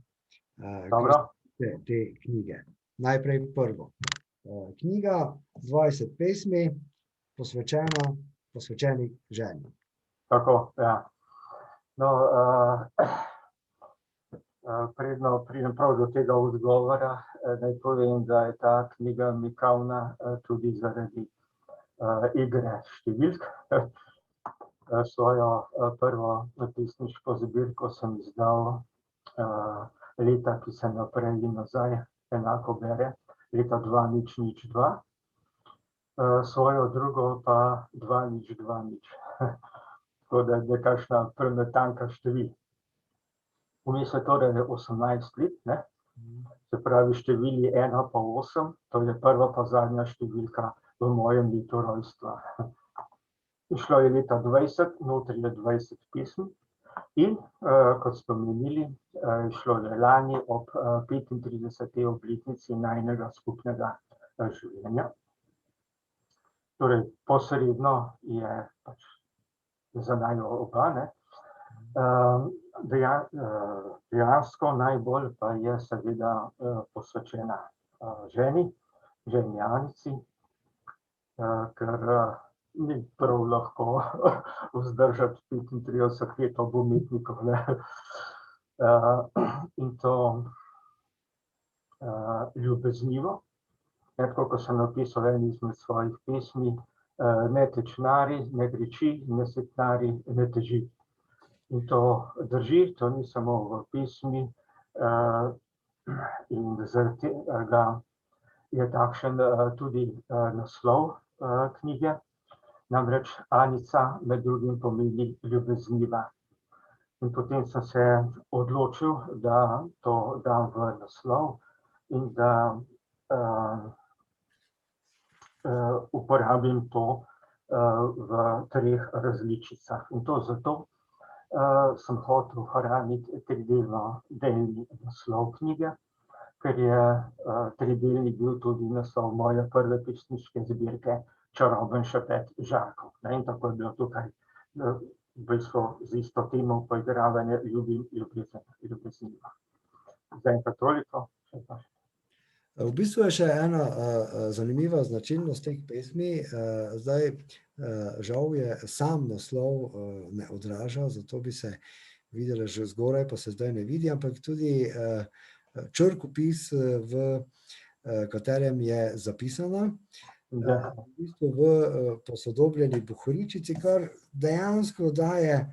te knjige. Najprej prvo. Knjiga 20 pesmi posvečenih ženi. Tako, ja. No, predno pridem prav do tega odgovora, naj povem, da je ta knjiga mikavna tudi zaradi igre številk. Svojo prvo pesniško zbirko sem izdal leta, ki se naprej in nazaj enako bere, leta 2002. Svojo drugo pa 2020. Tako da je nekakšna premetanka števil. Vmes je torej 18 let, ne? Se pravi števili 1 pa 8, to je prva pa zadnja številka v mojem letu rojstva. Išlo je leta 20, notri je 20 pesmi in, kot ste omenili, išlo je lani ob 35. obletnici najinega skupnega življenja. Torej, posredno je pač za naju oba, ne. Dejansko najbolj pa je seveda posvečena ženi Anici, ker ni prav lahko vzdržati 35 let ob umetniku, ne. In to ljubeznivo, tako kot sem napisal v eni izmed svojih pesmi, ne tečnari, ne kriči, ne sitnari, ne teži. In to drži, to ni samo v pesmi, in zaradi tega je takšen tudi naslov knjige, namreč Anica med drugim pomeni ljubezniva. In potem sem se odločil, da to dam v naslov in da uporabim to v 3 različicah. In to zato sem hotel ohraniti tridelni naslov knjige, ker je tridelni bil tudi naslov moje prve pesniške zbirke Čaroben šepet žarkov. In tako je bilo tukaj v bistvu z isto temo poigravanje ljubezniva. Zaenkrat toliko. V bistvu je še ena zanimiva značilnost teh pesmi. Zdaj, žal je sam naslov ne odraža, zato bi se videla že zgoraj, pa se zdaj ne vidi, ampak tudi črkopis, v katerem je zapisana, v bistvu v posodobljeni bohoričici, kar dejansko daje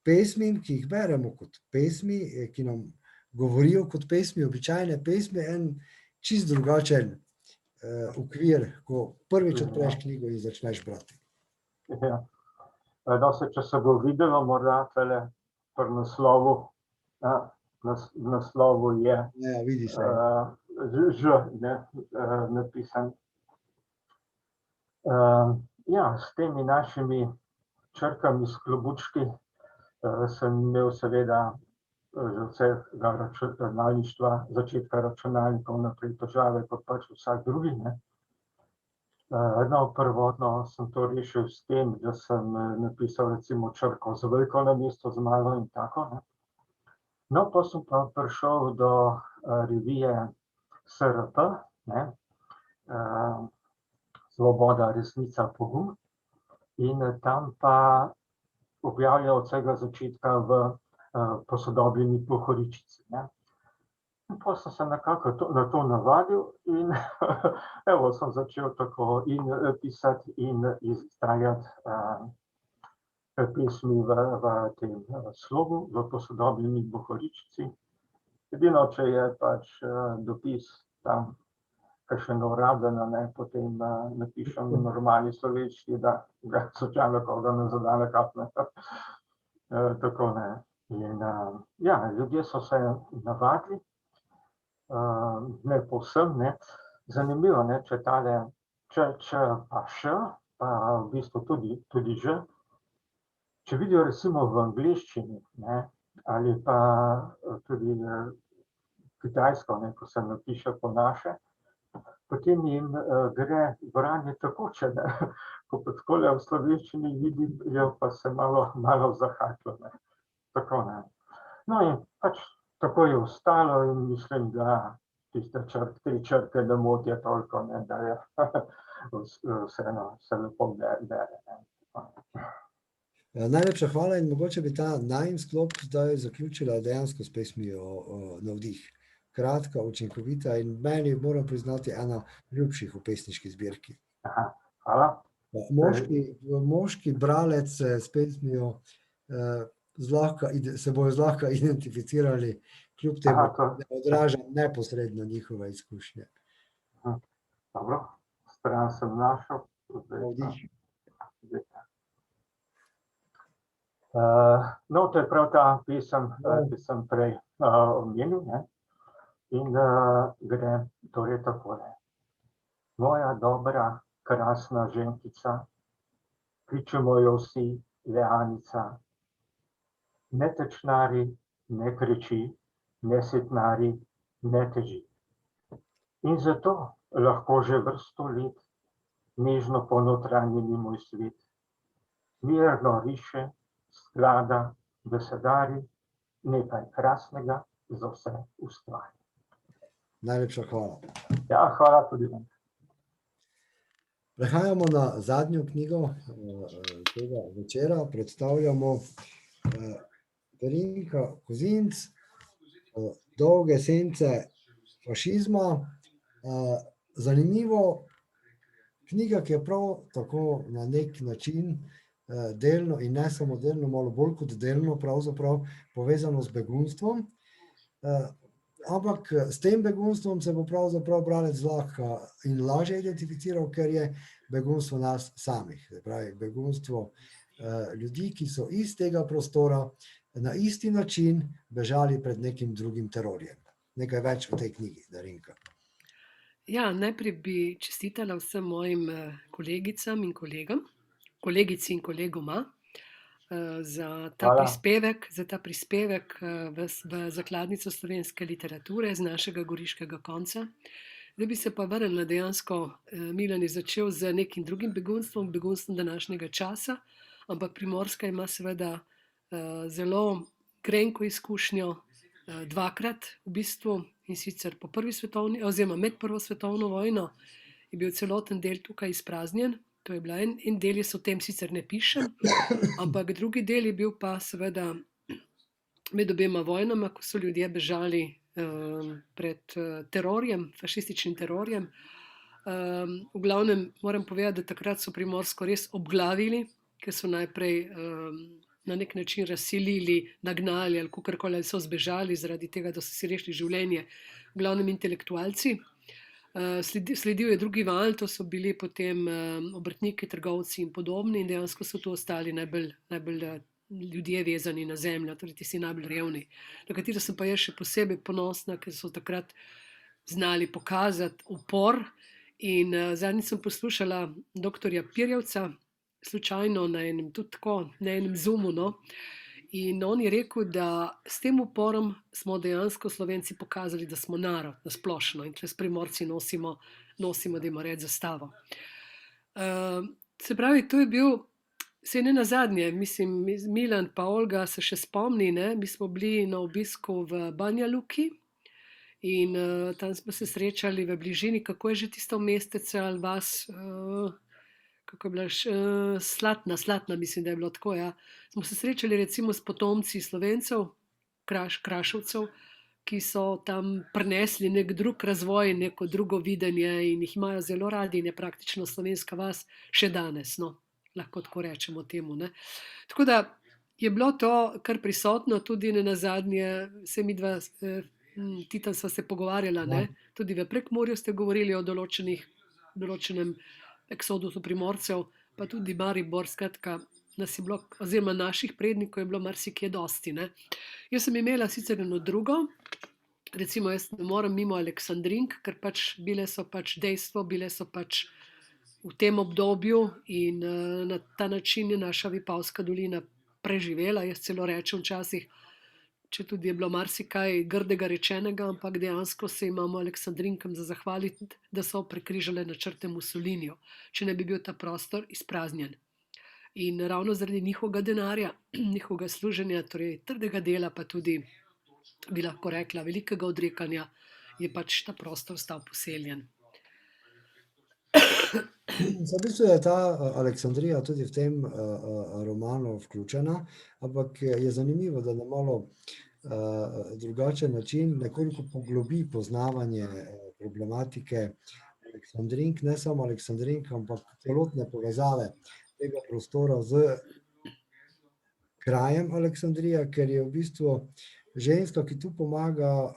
pesmim, ki jih beremo kot pesmi, ki nam govorijo kot pesmi, običajne pesmi, en čisto drugačen okvir, ko prvič odpreš knjigo in začneš brati. Ja. Če se bo videlo, morda tule pri naslovu je vidi se. Ž, ne, napisan. S temi našimi črkami s klobučki sem imel seveda že od vsega računalništva, začetka računalnikov naprej težave, kot pač vsak drugi, ne. Prvotno sem to rešil s tem, da sem napisal recimo črko z veliko namesto z malo in tako, ne. No, pa sem pa prišel do revije SRP, ne, Svoboda, resnica, pogum, in tam pa objavljajo od vsega začetka v posodobljeni bohoričici, ne. In potem sem se nekako na to navadil in evo, sem začel tako in pisati in izdajati pesmi v tem slogu, v posodobljeni bohoričici. Edino, če je pač dopis tam kakšen uraden, ne, potem napišem v normalni slovenščini, da ga slučajno koga ne zadane kapne. Tako, ne. In ljudje so se navadili, ne povsem, ne. Zanimivo, ne, če tale č pa š, pa v bistvu tudi ž, če vidijo recimo v angleščini, ne, ali pa tudi kitajsko, ne, ko se napiše po naše, potem jim gre branje tekoče, ne. Ko pa takole v slovenščini vidijo, pa se malo zahatlo, ne. Tako, ne. No, in pač tako je ostalo in mislim, da tiste 3 črke ne motijo toliko, ne, da je vseeno se lepo bere, ne. Najlepša hvala in mogoče bi ta najin sklop zdaj zaključila dejansko s pesmijo Navdih. Kratka, učinkovita in meni, moram priznati, ena ljubših v pesniški zbirki. Hvala. Moški bralec s pesmijo se bojo zlahka identificirali, kljub temu, da ne odraža neposredno njihove izkušnje. Dobro, stran sem našel. No, to je prav ta pesem, ki sem prej omenil, ne? In gre torej takole. Moja dobra, krasna ženkica, kličemo jo vsi Leanica. Ne tečnari, ne kriči, ne sitnari, ne teži. In zato lahko že vrsto let nežno ponotranjeni moj svet mirno riše, sklada, besedari, nekaj krasnega za vse ustvari. Najlepša hvala. Ja, hvala tudi vam. Prehajamo na zadnjo knjigo tega večera. Predstavljamo Darinka Kozinc, Dolge sence fašizma. Zanimivo, knjiga, ki je prav tako na nek način delno in ne samo delno, malo bolj kot delno pravzaprav povezano z begunstvom. Ampak s tem begunstvom se bo pravzaprav bralec zlahka in lažje identificiral, ker je begunstvo nas samih. Pravi, begunstvo ljudi, ki so iz tega prostora na isti način bežali pred nekim drugim terorjem. Nekaj več v tej knjigi, Darinka. Ja, najprej bi čestitala vsem mojim kolegicam in kolegom, kolegici in kolegoma za ta prispevek v zakladnico slovenske literature z našega goriškega konca. Zdaj bi se pa vrnila dejansko, Milan je začel z nekim drugim begunstvom današnjega časa, ampak Primorska ima seveda zelo grenko izkušnjo dvakrat v bistvu, in sicer po prvi svetovni, oziroma med prvo svetovno vojno je bil celoten del tukaj izpraznjen. To je bila en del, jaz o tem sicer ne pišem, ampak drugi del je bil pa seveda med obema vojnama, ko so ljudje bežali pred terorjem, fašističnim terorjem. V glavnem moram povedati, da takrat so Primorsko res obglavili, ker so najprej na nek način razsilili, nagnali ali kakorkoli so zbežali zaradi tega, da so si rešili življenje, v glavnem intelektualci. Sledil je drugi val, to so bili potem obrtniki, trgovci in podobni, in dejansko so tu ostali najbolj ljudje vezani na zemljo, torej tisti najbolj revni, na katero sem pa jaz še posebej ponosna, ker so takrat znali pokazati upor. In zadnjič sem poslušala doktorja Pirjevca, slučajno na enem Zoomu, no? In on je rekel, da s tem uporom smo dejansko Slovenci pokazali, da smo narod na splošno in tle s Primorci nosimo dajmo reči, zastavo. Se pravi, to je bil, saj ne nazadnje, mislim, Milan pa Olga se še spomni, ne? Mi smo bili na obisku v Banja Luki in tam smo se srečali v bližini, kako je že tisto mestece ali vas, kako je bila Slatna, mislim, da je bilo tako, ja. Smo se srečali recimo s potomci Slovencev, Krašovcev, ki so tam prinesli nek drug razvoj, neko drugo videnje in jih imajo zelo radi in je praktično slovenska vas še danes, no, lahko tako rečemo temu, ne. Tako da je bilo to kar prisotno, tudi nenazadnje, se midva, Titan sva se pogovarjala, ne, tudi v Prekmurju ste govorili o določenem eksodusu Primorcev, pa tudi Maribor, skratka, nas je bilo, oziroma naših prednikov je bilo marsikje dosti, ne. Jaz sem imela sicer eno drugo, recimo jaz ne morem mimo Aleksandrink, ker bile so dejstvo, bile so v tem obdobju in na ta način je naša Vipavska dolina preživela. Jaz celo rečem včasih, če tudi je bilo marsikaj grdega rečenega, ampak dejansko se imamo Aleksandrinkam za zahvaliti, da so prekrižale načrte Mussoliniju, če ne bi bil ta prostor izpraznjen. In ravno zaradi njihovega denarja, njihovega služenja, torej trdega dela, pa tudi, bi lahko rekla, velikega odrekanja, je ta prostor stal poseljen. V bistvu je ta Aleksandrija tudi v tem romanu vključena, ampak je zanimivo, da na malo drugačen način nekoliko poglobi poznavanje problematike Aleksandrink, ne samo Aleksandrink, ampak celotne povezave tega prostora z krajem Aleksandrija, ker je v bistvu ženska, ki tu pomaga,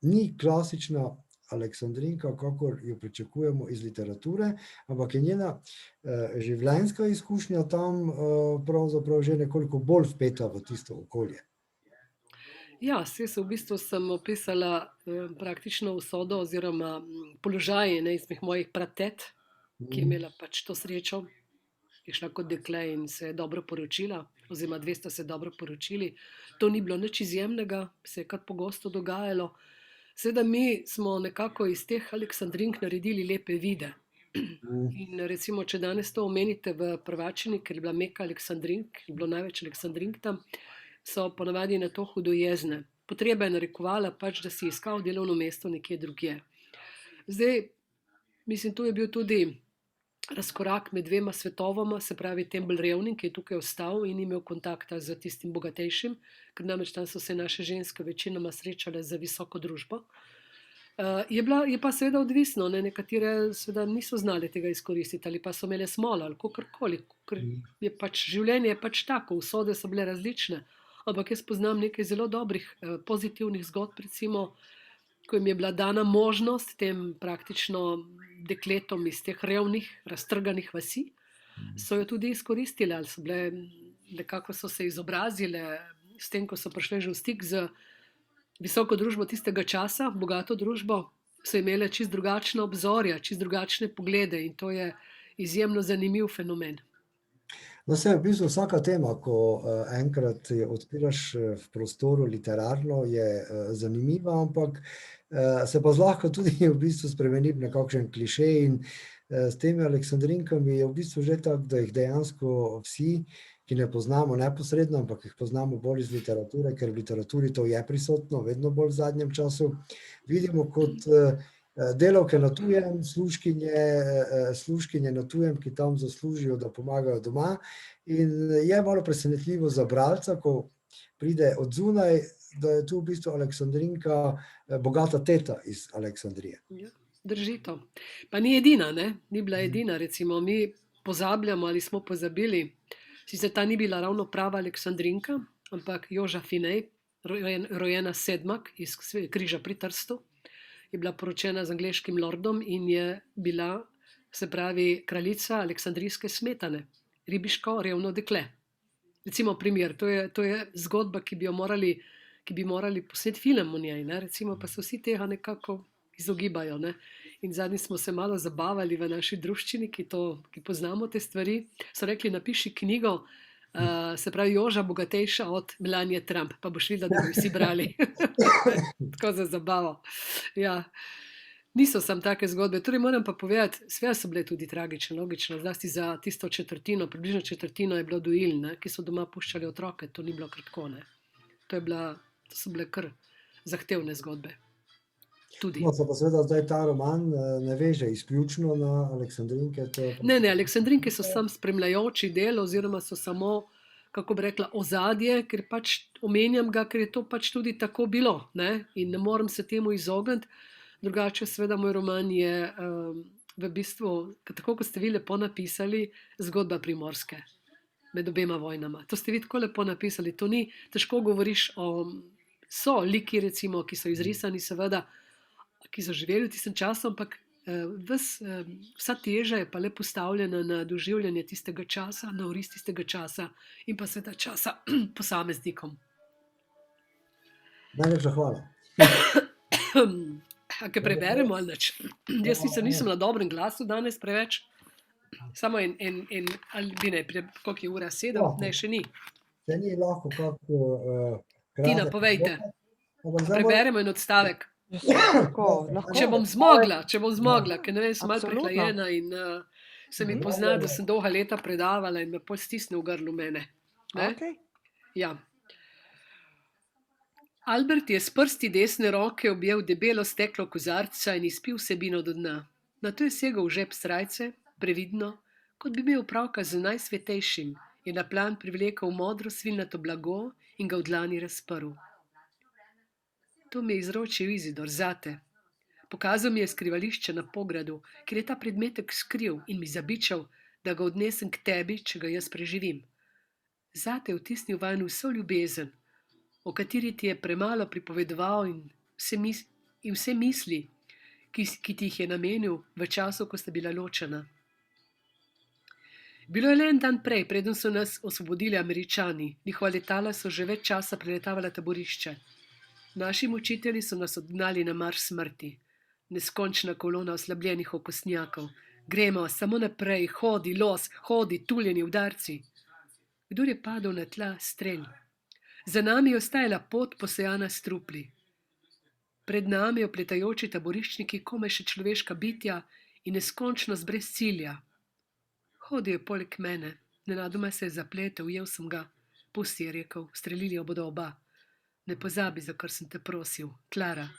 ni klasična Aleksandrinka, kakor jo pričakujemo iz literature, ampak je njena življenjska izkušnja tam pravzaprav že nekoliko bolj vpeta v tisto okolje. Ja, v bistvu sem opisala praktično usodo oziroma položaj ene izmed mojih pratet, ki je imela pač to srečo, je šla kot dekle in se je dobro poročila, oziroma 2 sta se dobro poročili. To ni bilo nič izjemnega, se je kar pogosto dogajalo. Seveda mi smo nekako iz teh Aleksandrink naredili lepe vide. In recimo, če danes to omenite v prvačini, ker je bila Meka Aleksandrink, je bilo največ Aleksandrink tam, so ponavadi na to hudojezne. Potreba je narekovala pač, da si iskal delovno mesto nekje drugje. Zdaj, mislim, tu je bil tudi razkorak med 2 svetovoma, se pravi tem bolj revnim, ki je tukaj ostal in imel kontakta z tistim bogatejšim, ker namreč tam so se naše ženske večinoma srečale za visoko družbo. Je pa seveda odvisno, nekatere seveda niso znale tega izkoristiti ali pa so imele smolo ali kakorkoli, ker je pač življenje je pač tako, usode so bile različne, ampak jaz poznam nekaj zelo dobrih pozitivnih zgodb, recimo, ko jim je bila dana možnost tem praktično dekletom iz teh revnih, raztrganih vasi, so jo tudi izkoristile, ali so bile, nekako so se izobrazile s tem, ko so prišle že v stik z visoko družbo tistega časa, bogato družbo, so imele čist drugačna obzorja, čist drugačne poglede in to je izjemno zanimiv fenomen. No, v bistvu vsaka tema, ko enkrat jo odpiraš v prostoru literarno, je zanimiva, ampak se pa zlahka tudi v bistvu spremeni v nekakšen kliše in s temi Aleksandrinkami je v bistvu že tako, da jih dejansko vsi, ki ne poznamo neposredno, ampak jih poznamo bolj iz literature, ker v literaturi to je prisotno, vedno bolj v zadnjem času, vidimo kot delavke na tujem, služkinje na tujem, ki tam zaslužijo, da pomagajo doma, in je malo presenetljivo za bralca, ko pride od zunaj, da je tu v bistvu Aleksandrinka bogata teta iz Aleksandrije. Ja, drži to. Pa ni edina, ni bila edina, recimo mi pozabljamo ali smo pozabili, sicer ta ni bila ravno prava Aleksandrinka, ampak Joža Finej, rojena Sedmak iz Križa pri Trstu, je bila poročena z angleškim lordom in je bila, se pravi, kraljica aleksandrijske smetane, ribiško revno dekle. Recimo primer, to je zgodba, ki bi morali posneti film o njej, recimo pa se vsi tega nekako izogibajo. In zadnjič smo se malo zabavali v naši druščini, ki poznamo te stvari, so rekli, napiši knjigo, se pravi Joža bogatejša od Melanie Trump, pa boš videla, da bi vsi brali. Tako za zabavo. Ja. Niso samo take zgodbe, torej moram pa povedati, sve so bile tudi tragične, logično, zlasti za tisto četrtino, približno četrtino je bilo dojil, ki so doma puščali otroke, to ni bilo kratko. To so bile kar zahtevne zgodbe. Tudi. No, se pa seveda zdaj ta roman ne veže izključno na Aleksandrinke. Ne, Aleksandrinke so samo spremljajoči del oziroma so samo, kako bi rekla, ozadje, ker pač omenjam ga, ker je to pač tudi tako bilo, in ne morem se temu izogniti. Drugače, seveda, moj roman je v bistvu, tako kot ste vi lepo napisali, zgodba Primorske med obema vojnama. To ste vi tako lepo napisali, to ni, težko govoriš so liki, recimo, ki so izrisani, seveda, ki so živeli v tistem času, ampak vsa teža je pa le postavljena na doživljanje tistega časa, na oris tistega časa in pa sveta časa posameznikom. Najlepša hvala. Kaj preberemo ali nič? Jaz nisem na dobrem glasu danes preveč. Samo ali bi ne, koliko je ura 7? Ne, še ni. Še ni lahko kako Tina, povejte. Preberemo en odstavek. Lahko. Če bom zmogla, ker ne vem, sem malo prehlajena in se mi pozna, da sem dolga leta predavala in me pol stisne v grlu mene. Okay. Ja. Albert je s prsti desne roke objel debelo steklo kozarca in izpil vsebino do dna. Nato je segel v žep srajce, previdno, kot bi imel opravka z najsvetejšim, je na plan privlekel modro svilnato blago in ga v dlani razprl. To mi je izročil Izidor zate. Pokazal mi je skrivališče na Pogradu, kjer je ta predmetek skril in mi zabičal, da ga odnesem k tebi, če ga jaz preživim. Zate je vtisnil vanj vso ljubezen, o kateri ti je premalo pripovedoval in vse misli, ki ti jih je namenil v času, ko sta bila ločena. Bilo je le en dan prej, preden so nas osvobodili Američani. Njihova letala so že več časa preletavala taborišče. Naši mučitelji so nas odgnali na marš smrti. Neskončna kolona oslabljenih okostnjakov. Gremo, samo naprej, hodi, los, hodi, tuljeni udarci. Kdor je padel na tla, strelj. Za nami je ostajala pot posejana s trupli. Pred nami opletajoči taboriščniki, komaj še človeška bitja in neskončnost brez cilja. Hodil je poleg mene, nenadoma se je zapletel, ujel sem ga. Pusti, je rekel, strelili jo bodo oba. Ne pozabi, za kar sem te prosil. Klara,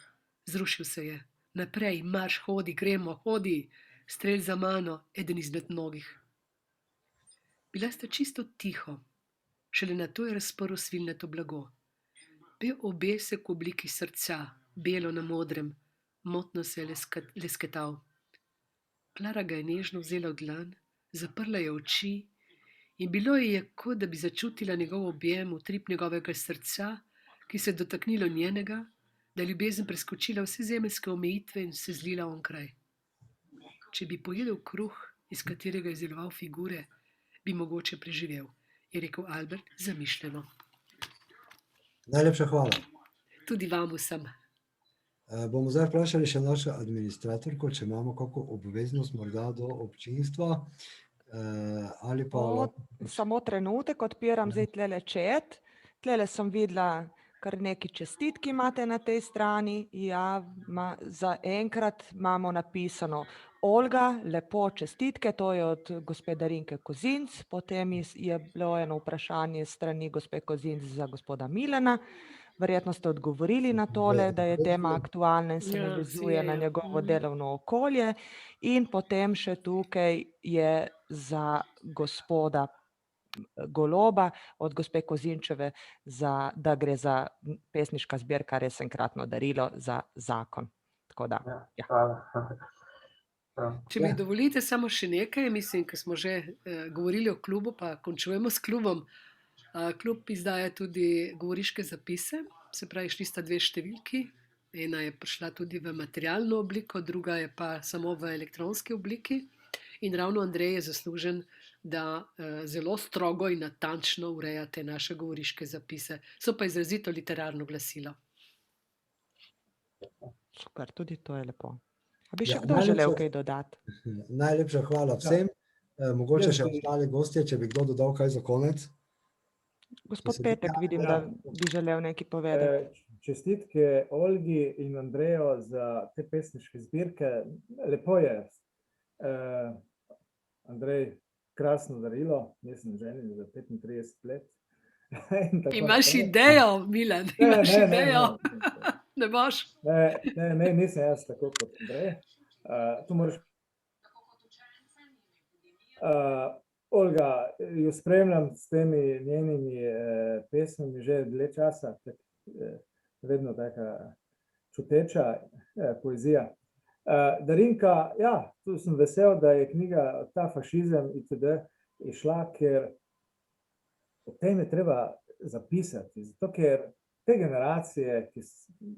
zrušil se je. Naprej, marš, hodi, gremo, hodi. Strelj za mano, eden izmed mnogih. Bila sta čisto tiho. Šele nato je razprl svilnato blago. Bil obesek v obliki srca, belo na modrem, motno se je lesketal. Klara ga je nežno vzela v dlan, zaprla je oči in bilo ji je, kot da bi začutila njegov objem, utrip njegovega srca, ki se je dotaknilo njenega, da je ljubezen preskočila vse zemeljske omejitve in se zlila onkraj. Če bi pojedel kruh, iz katerega je izdeloval figure, bi mogoče preživel, je rekel Albert zamišljeno. Najlepša hvala. Tudi vam vsem. Bomo zdaj vprašali še našo administratorko, če imamo kako obveznost morda do občinstva, ali pa... Samo trenutek, odpiram zdaj tlele chat. Tlele sem videla, kar neki čestitki imate na tej strani. Ja, za enkrat imamo napisano Olga, lepo čestitke, to je od gospe Darinke Kozinc, potem je bilo eno vprašanje strani gospe Kozinc za gospoda Milana. Verjetno ste odgovorili na tole, da je tema aktualna in se navezuje na njegovo delovno okolje. In potem še tukaj je za gospoda Goloba od gospe Kozinčeve, da gre za pesniška zbirka Res enkratno darilo za zakon. Tako da, ja. Če mi dovolite samo še nekaj, mislim, ker smo že govorili o klubu, pa končujemo s klubom. Klub izdaja tudi govoriške zapise, se pravi, šli sta dve številki. Ena je prišla tudi v materialno obliko, druga je pa samo v elektronski obliki. In ravno Andrej je zaslužen, da zelo strogo in natančno urejate naše govoriške zapise. So pa izrazito literarno glasilo. Super, tudi to je lepo. A bi še kdo želel kaj dodati? Najlepša hvala vsem. Mogoče še ostali gostje, če bi kdo dodal kaj za konec. Gospod Petek, vidim, da bi želel nekaj povedati. Čestitke Olgi in Andreju za te pesniške zbirke. Lepo je. Andrej, krasno darilo. Jaz sem ženin za 35 let. Imaš idejo, Milan? Imaš idejo? Ne boš? Ne, nisem jaz tako kot Andrej. Tu moraš... Olga, jo spremljam s temi njenimi pesmami že dlje časa, vedno taka čuteča poezija. Darinka, ja, tu sem vesel, da je knjiga Ta fašizem itd. Išla, ker o tem je treba zapisati, zato ker te generacije, ki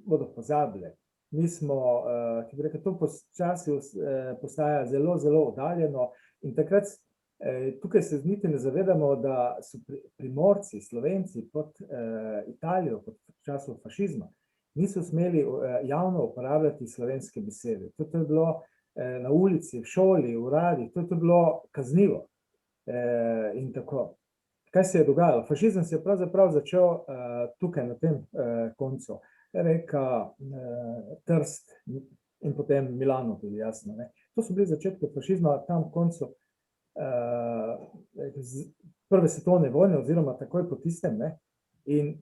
bodo pozabile, mi smo, ki bi rekel, to počasi postaja zelo, zelo oddaljeno in takrat tukaj se niti ne zavedamo, da so Primorci, Slovenci pod Italijo, pod časom fašizma, niso smeli javno uporabljati slovenske besede. To je bilo na ulici, v šoli, v uradi, to je bilo kaznivo. In tako. Kaj se je dogajalo? Fašizem se je pravzaprav začel tukaj na tem koncu. Reka, Trst in potem Milano tudi, jasno. To so bili začetki fašizma tam v koncu Prve svetovne vojne oziroma takoj po tistem. In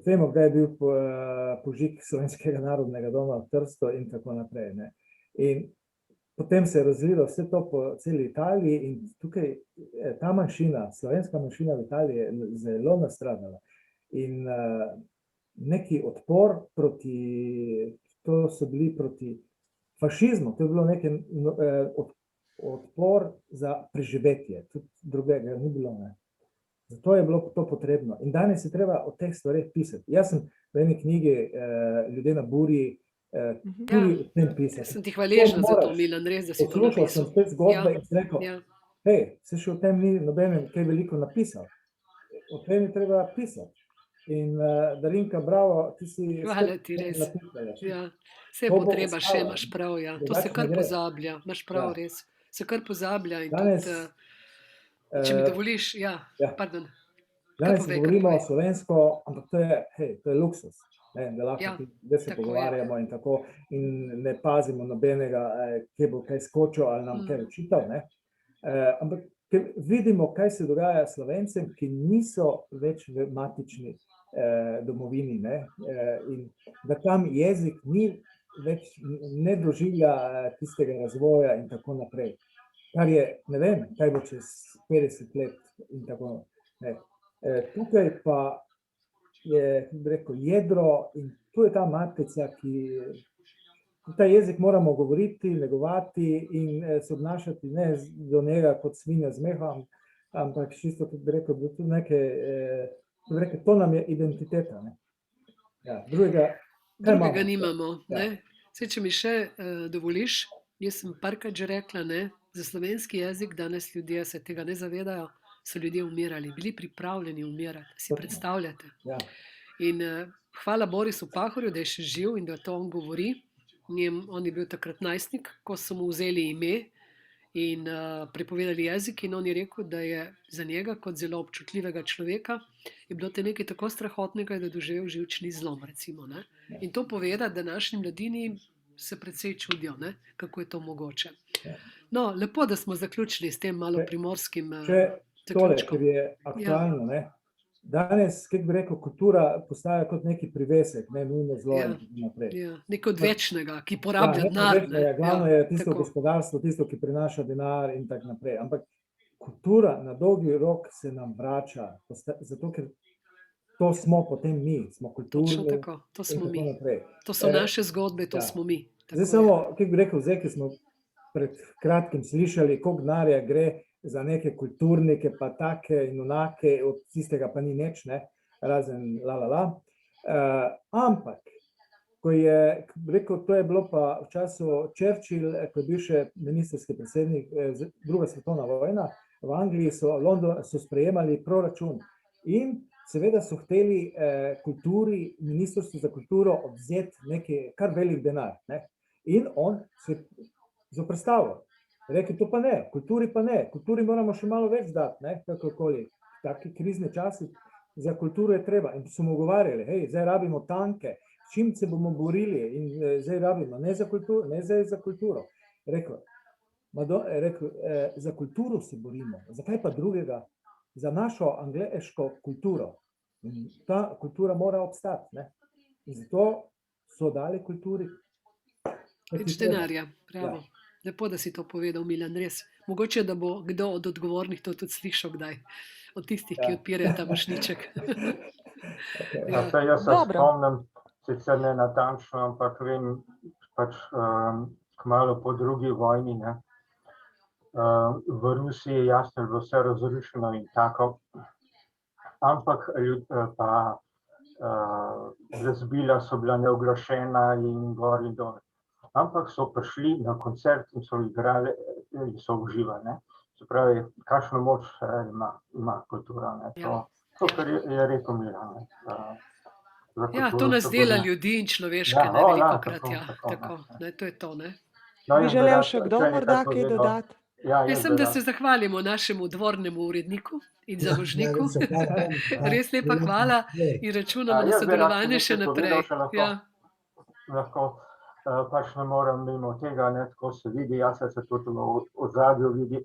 vemo, kdaj je bil požig Slovenskega narodnega doma v Trstu in tako naprej. In potem se je razvilo vse to po celi Italiji in tukaj ta manjšina, slovenska manjšina v Italiji je zelo nastradala. In neki odpor proti, to so bili proti fašizmu, to je bilo nekaj odpor za preživetje, tudi drugega ni bilo, ne. Zato je bilo to potrebno. In danes je treba o teh stvareh pisati. Jaz sem v eni knjigi Ljudje na burji tudi o tem pisal. Sem ti hvaležna za to, Milan, res, da si to Poslušal sem napisal. spet zgodbe in sem rekel, Ja. hej, se še o tem ni nobenem kaj veliko napisal. O tem je treba pisati. In Darinka, bravo, ti si Hvala ti, res. napisala. Ja, vse je To bo potreba še, ostalo. imaš prav, ja. To Drugače se ne kar gre. pozablja, imaš prav, Ja. res. Se kar pozablja in Danes, tudi, če mi dovoliš, ja, ja. pardon. Danes povej, govorimo povej. slovensko, ampak to je luksus, ne, da lahko Ja, da se tako je. pogovarjamo in tako in ne pazimo nobenega, kje bo kaj skočil ali nam kaj očital, ne. Ampak ker vidimo, kaj se dogaja Slovencem, ki niso več v matični domovini, ne, in da tam jezik ni več, ne doživlja tistega razvoja in tako naprej. Kar je, ne vem, kaj bo čez 50 let in tako, ne. Tukaj pa je, bi rekel, jedro in tu je ta matica, ki ta jezik moramo govoriti, negovati in se obnašati ne do njega kot svinja z mehom, ampak čisto, kot bi rekel, tudi nekaj, bi rekel, to nam je identiteta, ne. Ja, drugega Drugega nimamo, Ja. ne. Saj, če mi še dovoliš, jaz sem parkrat že rekla, ne, za slovenski jezik danes ljudje se tega ne zavedajo, so ljudje umirali, bili pripravljeni umirati, si Točno. predstavljate. Ja. In hvala Borisu Pahorju, da je še živ in da to on govori. On je bil takrat najstnik, ko so mu vzeli ime in prepovedali jezik in on je rekel, da je za njega kot zelo občutljivega človeka je bilo to nekaj tako strahotnega, da je doživel živčni zlom, recimo, ne. In to pove, da današnji mladini se precej čudijo, ne, kako je to mogoče. Ja. No, lepo, da smo zaključili s tem malo Še- primorskim Še tole, zaključkom. ker je aktualno, ne. Danes, kako bi rekel, kultura postaja kot neki privesek, ne nujno zelo Ja. in tako naprej. Ja, nekaj odvečnega, ki porablja nekaj denar. večnega, glavno je tisto tako. gospodarstvo, tisto, ki prinaša denar in tako naprej. Ampak kultura na dolgi rok se nam vrača, zato ker to smo potem mi, smo Točno kulturni tako, to in smo tako mi. naprej. To so naše zgodbe, to ja. smo mi. Tako Zdaj je. samo, kako bi rekel, zdaj, ki smo pred kratkim slišali, koliko denarja gre za neke kulturnike, pa take in onake, od tistega pa ni nič, ne, razen ampak, ko je rekel, to je bilo pa v času Churchill, ko je bil še ministrski predsednik, druga svetovna vojna, v Angliji so sprejemali proračun in seveda so hteli kulturi, ministrstvu za kulturo odvzeti nekaj, kar velik denar, ne. In on se zoperstavil. Rekel, to pa ne, kulturi pa ne, kulturi moramo še malo več dati, ne, kakorkoli. Taki krizni časi, za kulturo je treba. In so mu govarjali, hej, zdaj rabimo tanke, s čim se bomo borili in zdaj rabimo, ne za kulturo. Rekel, za kulturo se borimo, zakaj pa drugega? Za našo angleško kulturo. In ta kultura mora obstati, ne. In zato so dali kulturi Več denarja, bravo. Ja. Lepo, da si to povedal, Milan, res. Mogoče, da bo kdo od odgovornih to tudi slišal kdaj. Od tistih, ki Ja. odpirajo ta mošnjiček. Okay. Ja. Saj jaz se Dobro. spomnim, sicer ne natančno, ampak vem, pač kmalu po drugi vojni, ne, v Rusiji jasno je bilo vse razrušeno in tako, ampak pa glasbila so bila neuglašena in gor in dol. Ampak so prišli na koncert in so igrali in so uživali, ne. Se pravi, kakšno moč ima kultura, ne. To, kar je rekel Milan, ne. Za Ja, to kulturo nas se dela borimo. ljudi in človeške, Ja, ne, ja, velikokrat, tako, ja. tako, Tako, ne. ne, to je to, ne. No, Bi jaz bi želel rad še kdo še morda enkrat kaj povedal. dodati? Ja, Jaz jaz sem, bi da rad. se zahvalimo našemu dvornemu uredniku in založniku. najlepša hvala. Res lepa hvala in računamo na Jaz bi rad sodelovanje še nekaj naprej. povedal, če lahko. Ja. Lahko pač ne morem mimo tega, ne, tako se vidi, jaz se tudi v ozadju vidi.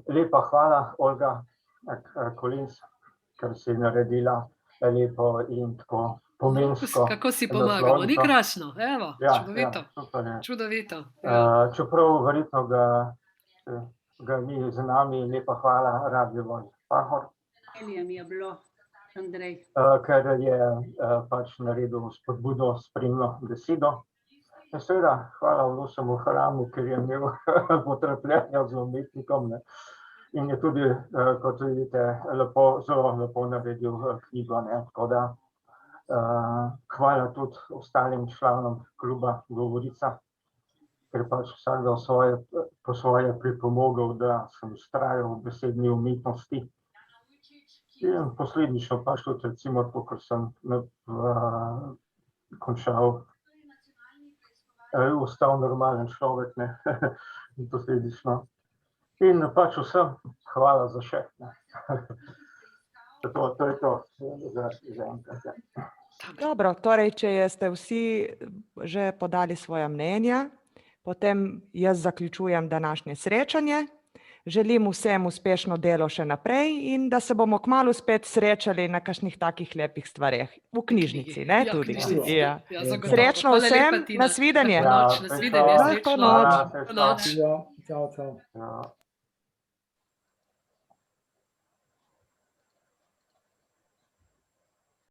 Lepa hvala, Olga Kolinc, ker si naredila lepo in tako pomensko. Kako si pomagamo, ni naslovnico. krasno, evo, Ja, čudovito, ja, super je. čudovito. Ja. Čeprav verjetno ga ni z nami, lepa hvala Radio Pahor, Veselje mi je bilo, Andrej. ker je pač naredil spodbudo spremno besedo. Seveda, hvala vsemu hramu, ker je imel potrpljenja z umetnikom, ne. In je tudi, kot vidite, zelo lepo naredil knjigo, ne. Tako da hvala tudi ostalim članom kluba Govorica, ker pač vsakdo po svoje pripomogel, da sem vztrajal v besedni umetnosti. In posledično pač tudi recimo to, ker sem končal, ostal normalen človek, ne, in posledično. In pač vsem hvala za še, ne. To je to za enkrat. Dobro, torej, če ste vsi že podali svoja mnenja, potem jaz zaključujem današnje srečanje. Želim vsem uspešno delo še naprej in da se bomo kmalu spet srečali na kakšnih takih lepih stvareh. V knjižnici, ne, tudi. Ja. Srečno vsem, nasvidenje. Nasvidenje, srečno. Čau, čau. Ja.